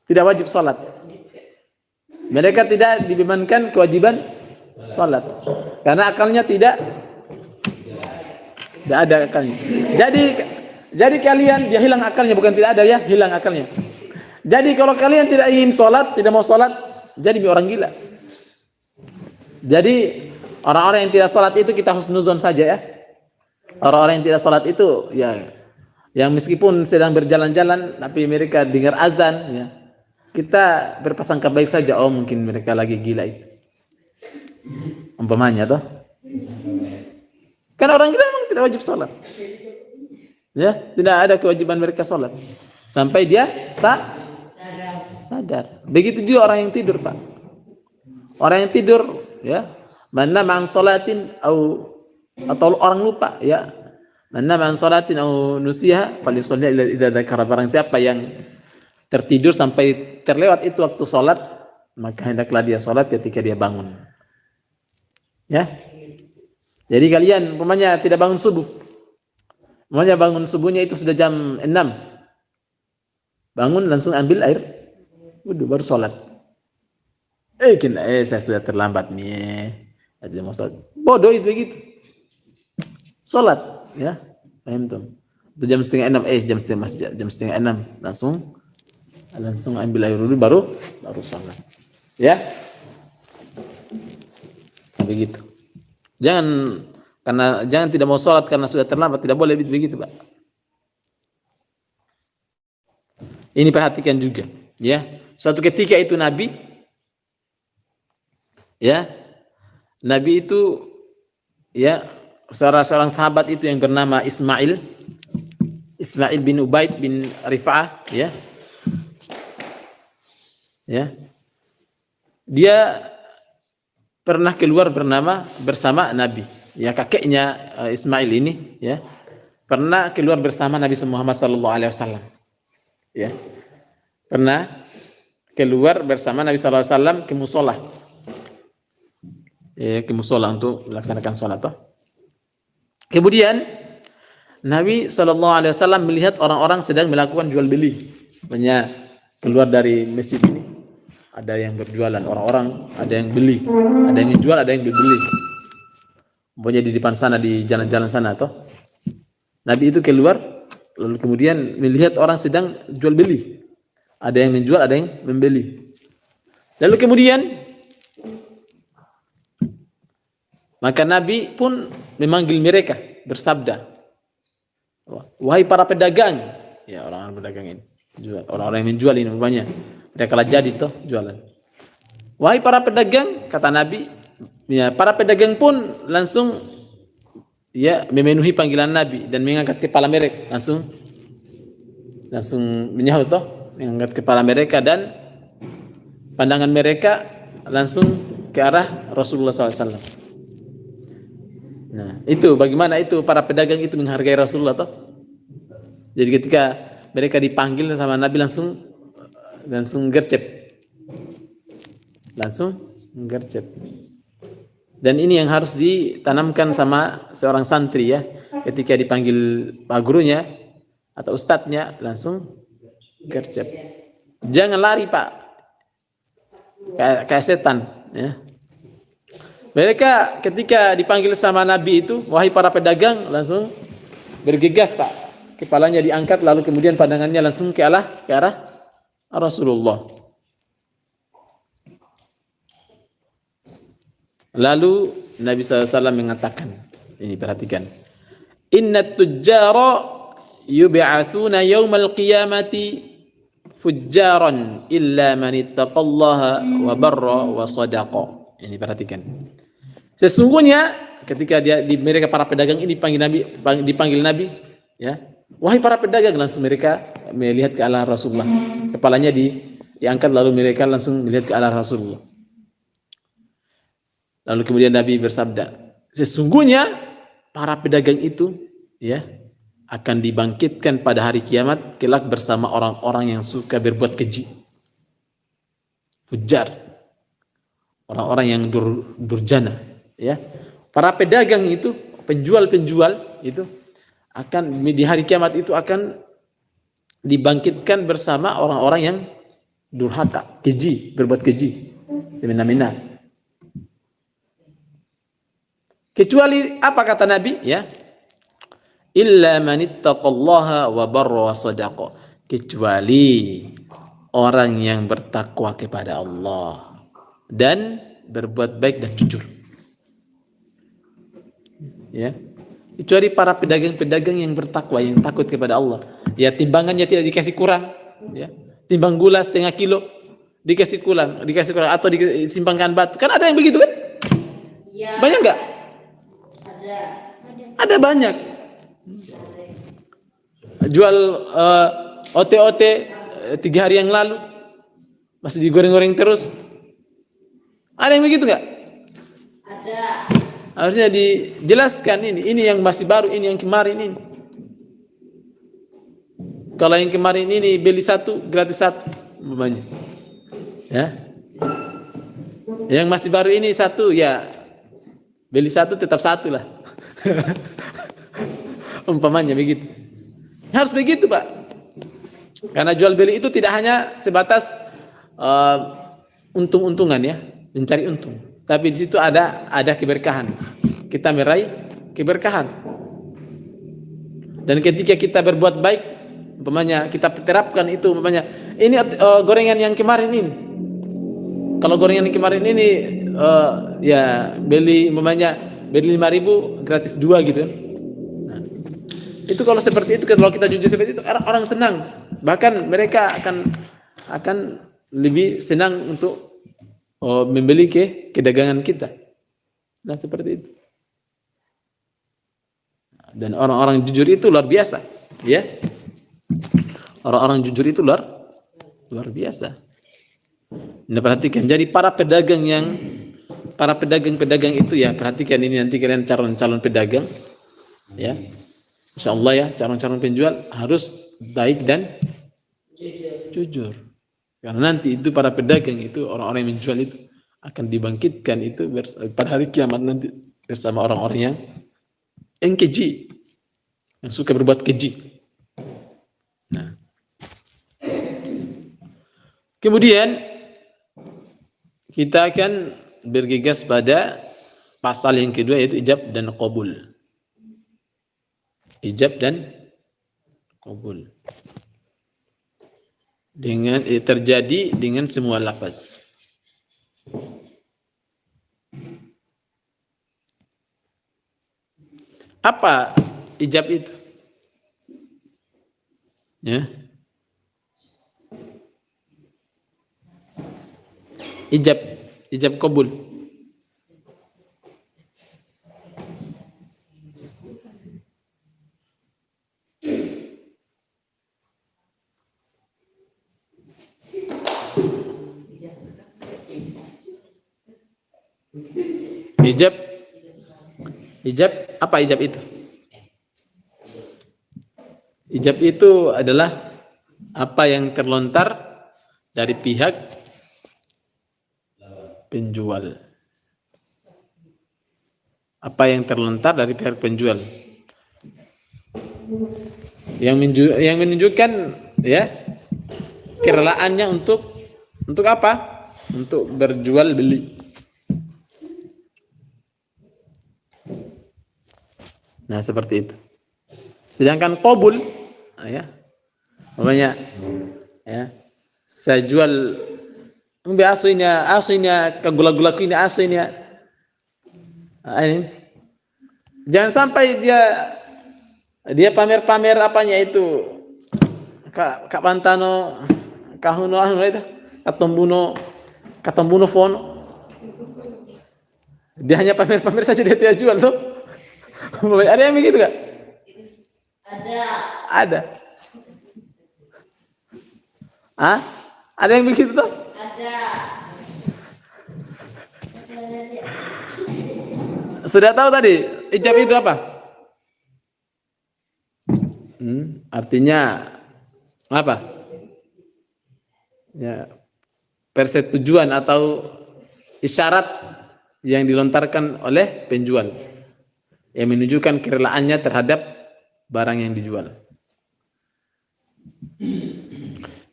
S1: tidak wajib sholat. Mereka tidak dibebankan kewajiban sholat karena akalnya tidak ada akalnya. Jadi kalian, dia hilang akalnya, bukan tidak ada, ya, hilang akalnya. Jadi kalau kalian tidak ingin sholat, tidak mau sholat, jadi orang gila. Jadi orang-orang yang tidak sholat itu kita husnuzon saja, ya. Orang-orang yang tidak sholat itu, ya, yang meskipun sedang berjalan-jalan tapi mereka dengar azan, ya, kita berprasangka baik saja, oh mungkin mereka lagi gila itu. Umpamanya toh. Kan orang gila memang tidak wajib sholat. Ya, tidak ada kewajiban mereka sholat sampai dia sadar. Begitu juga orang yang tidur, Pak. Orang yang tidur, ya, mana ma'an sholatin atau orang lupa, ya. Mana ma'an sholatin au nusiha falisholli idza dzakara. Barang siapa yang tertidur sampai terlewat itu waktu sholat, maka hendaklah dia sholat ketika dia bangun. Ya. Jadi kalian umpamanya tidak bangun subuh. Umpamanya bangun subuhnya itu sudah jam 6. Bangun langsung ambil air wudu baru sholat. Saya sudah terlambat nih. Jadi mau sholat. Bodoh itu begitu. Sholat, ya. Paham tuh. Itu jam setengah 6, jam setengah 6 langsung ambil air wudu baru sholat. Ya. Begitu. Jangan tidak mau sholat karena sudah terlambat, tidak boleh begitu, Pak. Ini perhatikan juga, ya. Suatu ketika itu Nabi, ya, Nabi itu, ya, seorang sahabat itu yang bernama Ismail bin Ubaid bin Rifa'ah, ya, dia pernah keluar bersama Nabi, ya, kakeknya Ismail ini, ya, pernah keluar bersama Nabi Muhammad SAW, ya, pernah keluar bersama Nabi SAW ke musola, ya, ke musola untuk melaksanakan sholat. Kemudian Nabi SAW melihat orang-orang sedang melakukan jual beli, banyak keluar dari masjid ini. Ada yang berjualan, orang-orang ada yang beli, ada yang jual, ada yang beli. Pokoknya di depan sana, di jalan-jalan sana toh. Nabi itu keluar, lalu kemudian melihat orang sedang jual beli. Ada yang menjual, ada yang membeli. Lalu kemudian maka Nabi pun memanggil mereka, bersabda, wahai para pedagang, ya, orang-orang pedagang ini, orang-orang yang menjual ini umpamanya. Mereka lah jadi toh jualan. Wahai para pedagang, kata Nabi, ya, para pedagang pun langsung, ya, memenuhi panggilan Nabi dan mengangkat kepala mereka, langsung menyahut toh, mengangkat kepala mereka dan pandangan mereka langsung ke arah Rasulullah SAW. Nah, itu bagaimana itu para pedagang itu menghargai Rasulullah toh. Jadi ketika mereka dipanggil sama Nabi langsung gercep. Dan ini yang harus ditanamkan sama seorang santri, ya. Ketika dipanggil pak gurunya atau ustadznya langsung gercep. Jangan lari, Pak. Kayak setan, ya. Mereka ketika dipanggil sama Nabi itu, wahai para pedagang, langsung bergegas, Pak. Kepalanya diangkat lalu kemudian pandangannya langsung ke arah Rasulullah. Lalu Nabi SAW mengatakan, ini perhatikan, inna tujjara yub'atsuna yaumal qiyamati fujjaran illa man ittaqallaha wa barra wa sadaqa. Ini perhatikan. Sesungguhnya ketika mereka para pedagang ini dipanggil Nabi, ya, wahai para pedagang, langsung mereka melihat ke arah Rasulullah. Kepalanya diangkat lalu mereka langsung melihat ke arah Rasulullah. Lalu kemudian Nabi bersabda, sesungguhnya para pedagang itu, ya, akan dibangkitkan pada hari kiamat kelak bersama orang-orang yang suka berbuat keji. Fujar. Orang-orang yang durjana, ya. Para pedagang itu, penjual-penjual itu akan di hari kiamat itu akan dibangkitkan bersama orang-orang yang durhaka, keji, berbuat keji, semena-mena. Kecuali apa kata Nabi, ya? Illa man ittaqallaha wa barra wa sadaqa. Kecuali orang yang bertakwa kepada Allah dan berbuat baik dan jujur. Ya. Kecuali para pedagang-pedagang yang bertakwa, yang takut kepada Allah. Ya, timbangannya tidak dikasih kurang, ya. Timbang gula setengah kilo, dikasih pulang atau disimpangkan batu. Kan ada yang begitu kan?
S3: Iya.
S1: Banyak nggak?
S3: Ada.
S1: Ada banyak. Jual OT-OT 3 hari yang lalu masih digoreng-goreng terus. Ada yang begitu nggak?
S3: Ada.
S1: Harusnya dijelaskan ini yang masih baru, ini yang kemarin ini. Kalau yang kemarin ini beli 1 gratis 1 umpamanya. Ya. Yang masih baru ini 1 ya beli 1 tetap 1 lah. Umpamanya begitu. Harus begitu, Pak. Karena jual beli itu tidak hanya sebatas untung-untungan ya, mencari untung. Tapi di situ ada keberkahan. Kita meraih keberkahan. Dan ketika kita berbuat baik, umpamanya kita terapkan itu, umpamanya ini gorengan yang kemarin ini. Kalau gorengan yang kemarin ini ya beli umpamanya beli 5.000 gratis 2 gitu. Nah, itu kalau seperti itu, kalau kita jujur seperti itu, orang senang. Bahkan mereka akan lebih senang untuk membeli kedagangan kita. Nah, seperti itu. Dan orang-orang jujur itu luar biasa, ya. Orang-orang jujur itu luar biasa. Nah, perhatikan. Jadi para pedagang itu ya, perhatikan ini nanti kalian calon pedagang, ya. Insyaallah ya, calon penjual harus baik dan jujur. Karena nanti itu para pedagang itu, orang-orang yang menjual itu akan dibangkitkan itu pada hari kiamat nanti bersama orang-orang yang keji, yang suka berbuat keji. Nah, kemudian kita akan bergegas pada pasal yang kedua, yaitu ijab dan qabul. Ijab dan qabul. Terjadi dengan semua lafaz. Apa ijab itu? Ya. Ijab qabul. Ijab apa ijab itu? Ijab itu adalah apa yang terlontar dari pihak penjual. Apa yang terlontar dari pihak penjual. Yang menunjukkan ya kerelaannya untuk apa? Untuk berjual beli. Nah, seperti itu. Sedangkan qabul, ya, namanya, ya, saya jual, asuhnya ke gula-gulaku ini asuhnya, ini. Jangan sampai dia pamer apanya itu, kak pantano, kahuno itu, katombuno fono. Dia hanya pamer saja, dia tidak jual tuh. Ada yang begitu gak? Ada. Ada yang begitu tuh?
S3: Ada.
S1: Sudah tahu tadi ijab itu apa? Artinya apa? Ya, persetujuan atau isyarat yang dilontarkan oleh penjual yang menunjukkan kerelaannya terhadap barang yang dijual.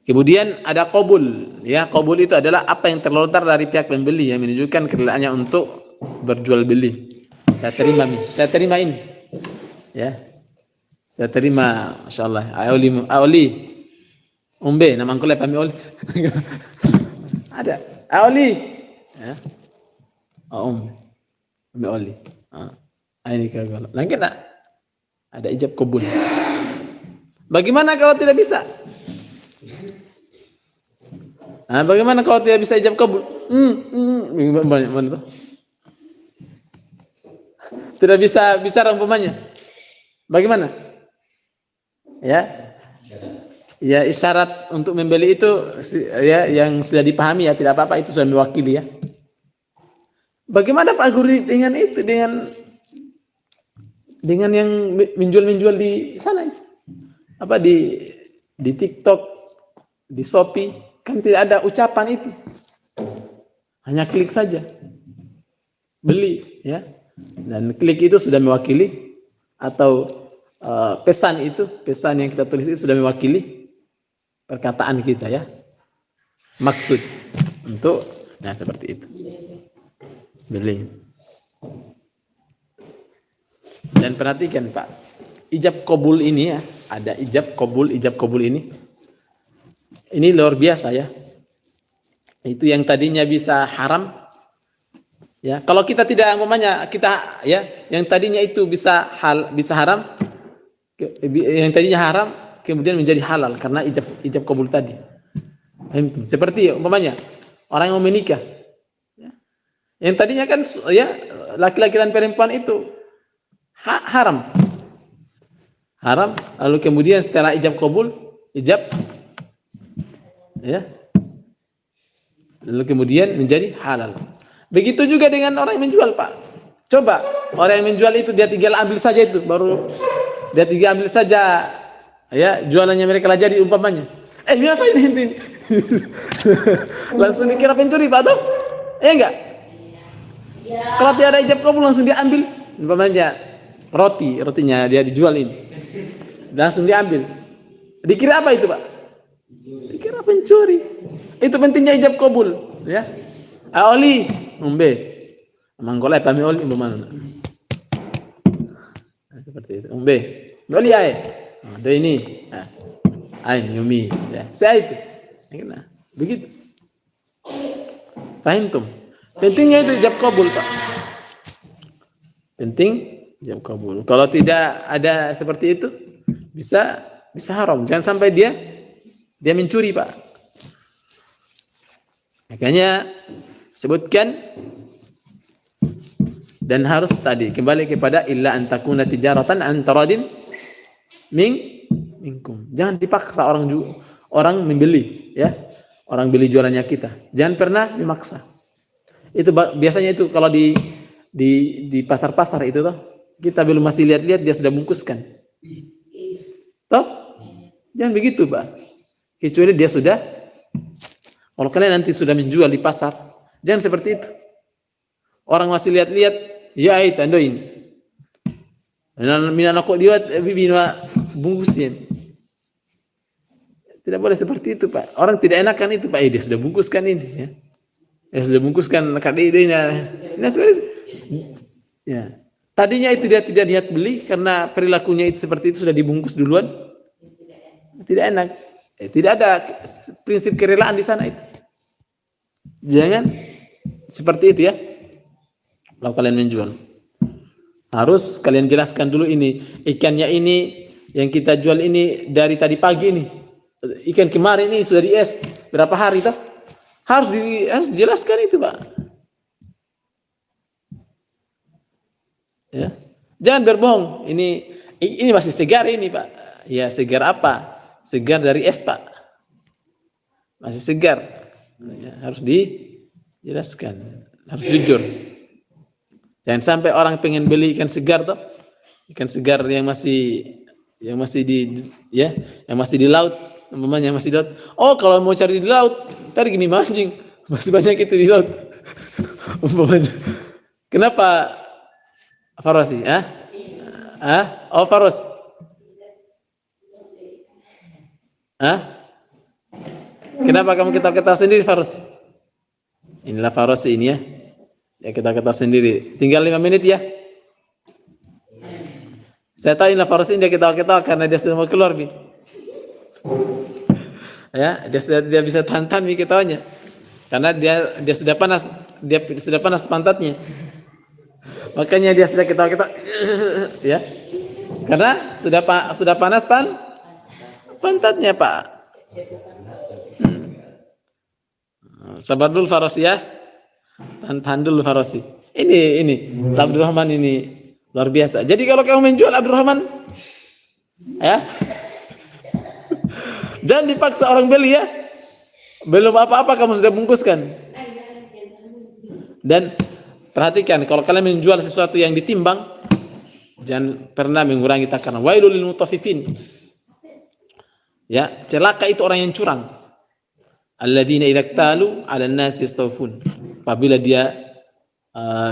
S1: Kemudian ada qabul, ya. Qabul itu adalah apa yang terlontar dari pihak pembeli yang menunjukkan kerelaannya untuk berjual beli. Saya terima ini, ya. Saya terima, masyaallah. Aoli, umbe, nama angkule pami oli. Ada, aoli, ya. Pami oli. Ini kagak. Lagi ada ijab qabul. Bagaimana kalau tidak bisa? Nah, bagaimana kalau tidak bisa ijab kabul? Bagaimana tuh? Tidak bisa bicara umpamanya. Bagaimana? Ya. Ya, isyarat untuk membeli itu ya yang sudah dipahami ya, tidak apa-apa, itu sudah mewakili ya. Bagaimana Pak Guru dengan itu, dengan yang menjual di sana itu? Apa di TikTok, di Shopee, kan tidak ada ucapan itu. Hanya klik saja. Beli ya. Dan klik itu sudah mewakili, atau pesan yang kita tulis itu sudah mewakili perkataan kita ya, maksud untuk seperti itu, beli. Dan perhatikan Pak, ijab kabul ini ya, ada ijab kabul ini luar biasa ya. Itu yang tadinya bisa haram ya, kalau kita tidak umpamanya kita ya, yang tadinya itu bisa haram, yang tadinya haram kemudian menjadi halal karena ijab kabul tadi. Seperti umpamanya orang yang mau menikah, yang tadinya kan ya laki-laki dan perempuan itu haram, lalu kemudian setelah ijab kabul, ya, lalu kemudian menjadi halal. Begitu juga dengan orang yang menjual Pak. Coba orang yang menjual itu dia tinggal ambil saja itu, baru dia tinggal ambil saja. Ya, jualannya mereka lah jadi umpamanya. Ini apa ini? Langsung dikira pencuri Pak, toh? Ya enggak?
S3: Ya.
S1: Kalau tidak ada ijab kabul langsung dia ambil. Umpamanya rotinya dia dijualin. Langsung diambil. Dikira apa itu, Pak? Dikira pencuri. Itu pentingnya ijab kabul, ya. Oli, umbe. Manggolai pami oli umpamanya. Seperti itu. Umbe. Oli ae. Ada ini, Yumi, ya. Saya itu, begitu. Paham tuh? Pentingnya itu ijab kabul Pak. Penting ijab kabul. Kalau tidak ada seperti itu, bisa haram. Jangan sampai dia mencuri Pak. Makanya sebutkan dan harus tadi kembali kepada illa an takuna tijaratan an taradin minkum. Jangan dipaksa orang membeli ya. Orang beli jualannya kita. Jangan pernah memaksa. Itu biasanya itu kalau di pasar-pasar itu toh, kita belum masih lihat-lihat dia sudah bungkuskan. Toh? Jangan begitu, Pak. Kecuali dia sudah, kalau kalian nanti sudah menjual di pasar, jangan seperti itu. Orang masih lihat-lihat, ya itu andoin. Minana kok dia bibina bungkusin. Tidak boleh seperti itu Pak. Orang tidak enakan itu Pak. Dia sudah bungkuskan ini ya. Dia sudah bungkuskan kadidenya. Nah seperti itu. Ya. Tadinya itu dia tidak niat beli karena perilakunya itu seperti itu, sudah dibungkus duluan. Tidak enak. Tidak ada prinsip kerelaan di sana itu. Jangan seperti itu ya. Kalau kalian menjual, harus kalian jelaskan dulu ini ikannya ini yang kita jual ini dari tadi pagi ini. Ikan kemarin ini sudah di-es berapa hari toh? Harus dijelaskan itu, Pak. Ya. Jangan berbohong. Ini masih segar ini, Pak. Ya, segar apa? Segar dari es, Pak. Masih segar. Ya, harus dijelaskan. Harus jujur. Jangan sampai orang pengen beli ikan segar toh. Ikan segar yang masih di laut, umpamanya masih di laut. Oh, kalau mau cari di laut, ntar gini mancing. Masih banyak itu di laut. Umpamanya. Kenapa Farosi? Oh, Faros. Kenapa kamu ketawa-ketawa sendiri, Faros? Inilah Farosi ini ya. Ya kita ketawa sendiri. Tinggal 5 menit ya. Saya tahu inilah Farosi dia ketawa-ketawa karena dia sudah mau keluar nih. Ya, dia bisa tahan nih ketawanya. Karena dia sudah panas pantatnya. Makanya dia sudah ketawa-ketawa. Ya. Karena sudah panas pantatnya, Pak. Sabar dulu Farosi ya. Tahan dulu Farosi. Ini Abdurrahman ini luar biasa. Jadi kalau kamu menjual Abdurrahman, ya, jangan dipaksa orang beli ya. Belum apa-apa kamu sudah bungkuskan. Dan perhatikan kalau kalian menjual sesuatu yang ditimbang, jangan pernah mengurangi takaran. Wailul lil mutaffifin. Ya, celaka itu orang yang curang. Alladzina idza iktalu 'alan nasi yastawfun. Apabila dia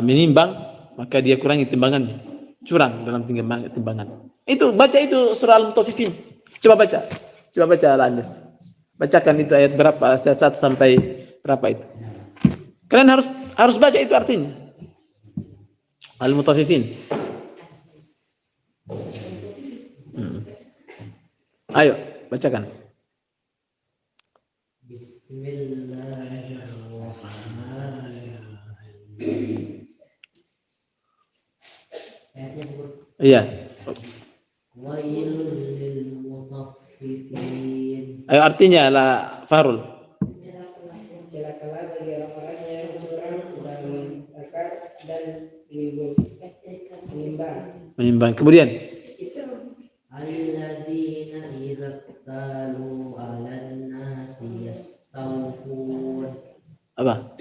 S1: menimbang, maka dia kurangi timbangannya. Curang dalam timbangan. Itu baca itu surah Al-Mutaffifin. Coba baca Al-Anas. Bacakan itu ayat berapa? Ayat 1 sampai berapa itu? Kalian harus baca itu artinya. Al-Mutaffifin. Ayo, bacakan. Iya. Ayo artinya lah Farul.
S4: Celakalah bagi orang-orang yang curang dan takar dan
S1: Menimbang. Kemudian
S2: alladzina idza talu 'alan nasi yastawfun.
S1: apa?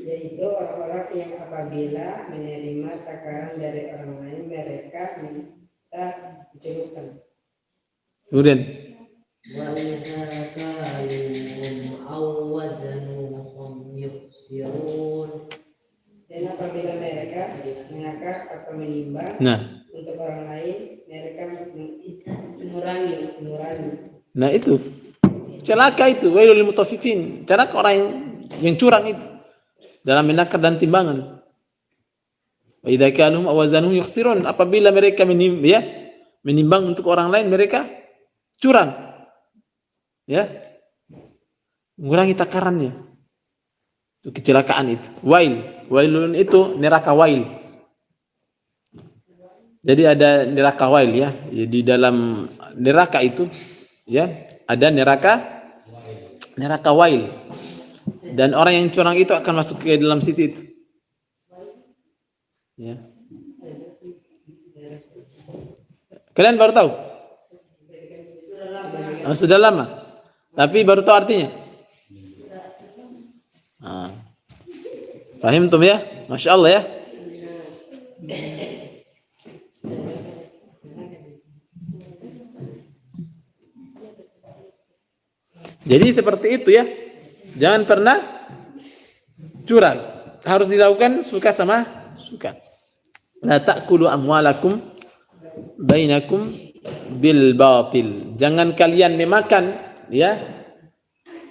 S4: yaitu orang-orang yang apabila menerima takaran dari orang lain mereka minta dicukupkan.
S1: Kemudian
S2: Wa idza kaluhum aw wazanuhum yukhsirun.
S4: Dan apabila mereka mengakar atau menimbang
S1: nah,
S4: untuk orang lain mereka mengurangi.
S1: nah itu celaka itu wailul lil mutaffifin. Celaka orang yang curang itu dalam menakar dan timbangan. Wa idza kaluhum aw wazanuhum yukhsirun. Apabila mereka menimbang untuk orang lain mereka curang. Ya, mengurangi takarannya. Itu kecelakaan itu. Wailun itu neraka wail. Jadi ada neraka wail ya. Di dalam neraka itu ya ada neraka wail. Dan orang yang curang itu akan masuk ke dalam situ itu. Ya. Kalian baru tahu? Sudah lama. Tapi baru tahu artinya. Paham tuh ya? Masya Allah ya. Jadi seperti itu ya. Jangan pernah curang. Harus dilakukan suka sama suka. La ta'kulu amwalakum bainakum bil batil. Jangan kalian memakan ya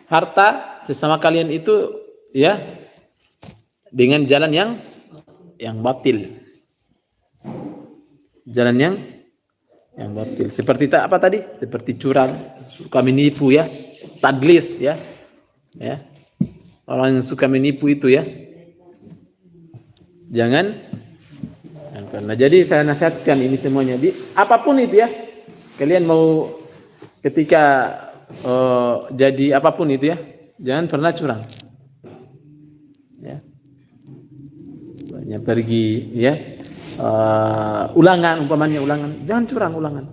S1: harta sesama kalian itu ya dengan jalan yang batil. Jalan yang batil. Seperti apa tadi? Seperti curang, suka menipu ya, tadlis ya. Ya. Orang yang suka menipu itu ya. Jangan pernah. Jadi saya nasihatkan ini semuanya di apapun itu ya. Kalian mau ketika jadi apapun itu ya, jangan pernah curang. Ya. Banyak pergi ya. Umpamanya ulangan, jangan curang ulangan.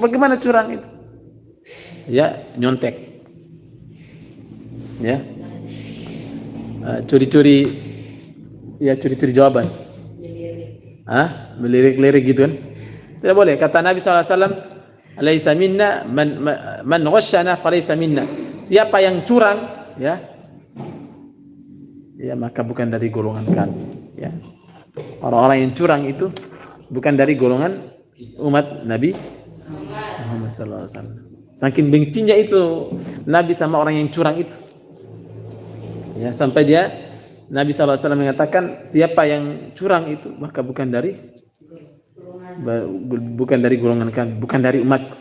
S1: Bagaimana curang itu? Ya, nyontek. Ya. Curi-curi jawaban. Melirik-lirik gitu kan. Tidak boleh. Kata Nabi SAW, "Laisa minna man ghasyana falaysa minna." Siapa yang curang, ya maka bukan dari golongan kami, ya. Orang-orang yang curang itu bukan dari golongan umat Nabi Muhammad SAW. Saking bencinya itu Nabi sama orang yang curang itu. Ya, sampai Nabi SAW mengatakan siapa yang curang itu maka bukan dari golongan kami, bukan dari umatku.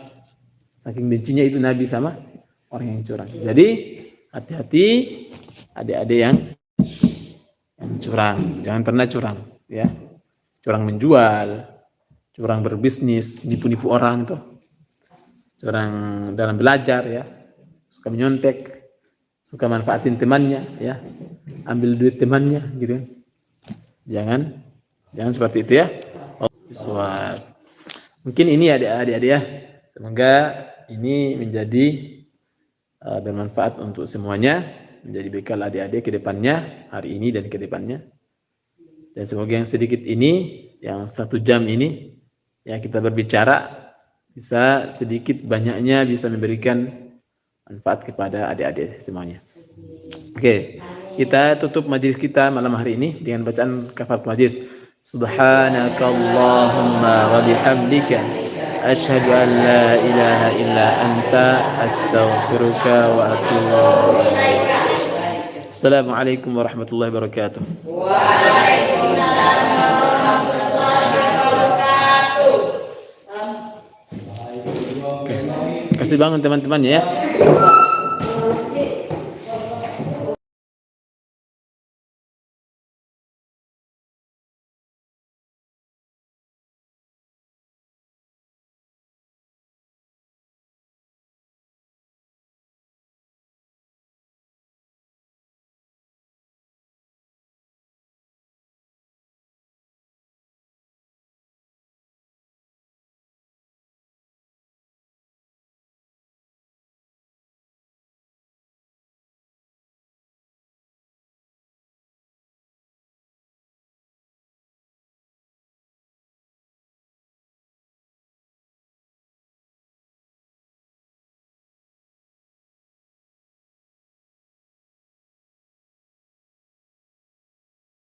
S1: Saking bencinya itu Nabi sama orang yang curang. Jadi hati-hati adik-adik yang curang, jangan pernah curang, ya. Curang menjual, curang berbisnis, nipu-nipu orang itu, curang dalam belajar, ya, suka menyontek, suka manfaatin temannya, ya, ambil duit temannya, gitu kan. Jangan seperti itu ya. Soal mungkin ini adik-adik ya. Semoga ini menjadi bermanfaat untuk semuanya, menjadi bekal adik-adik ke depannya, hari ini dan ke depannya. Dan semoga yang sedikit ini, yang 1 jam ini, yang kita berbicara, bisa sedikit banyaknya bisa memberikan manfaat kepada adik-adik semuanya. Oke, kita tutup majlis kita malam hari ini dengan bacaan kafaratul majlis. Subhanakallahumma wa bihamdika asyhadu an la ilaha illa anta astaghfiruka wa atubu ilaik. Assalamualaikum warahmatullahi wabarakatuh.
S3: Waalaikumsalam warahmatullahi wabarakatuh.
S1: Kasih bangun teman-temannya ya.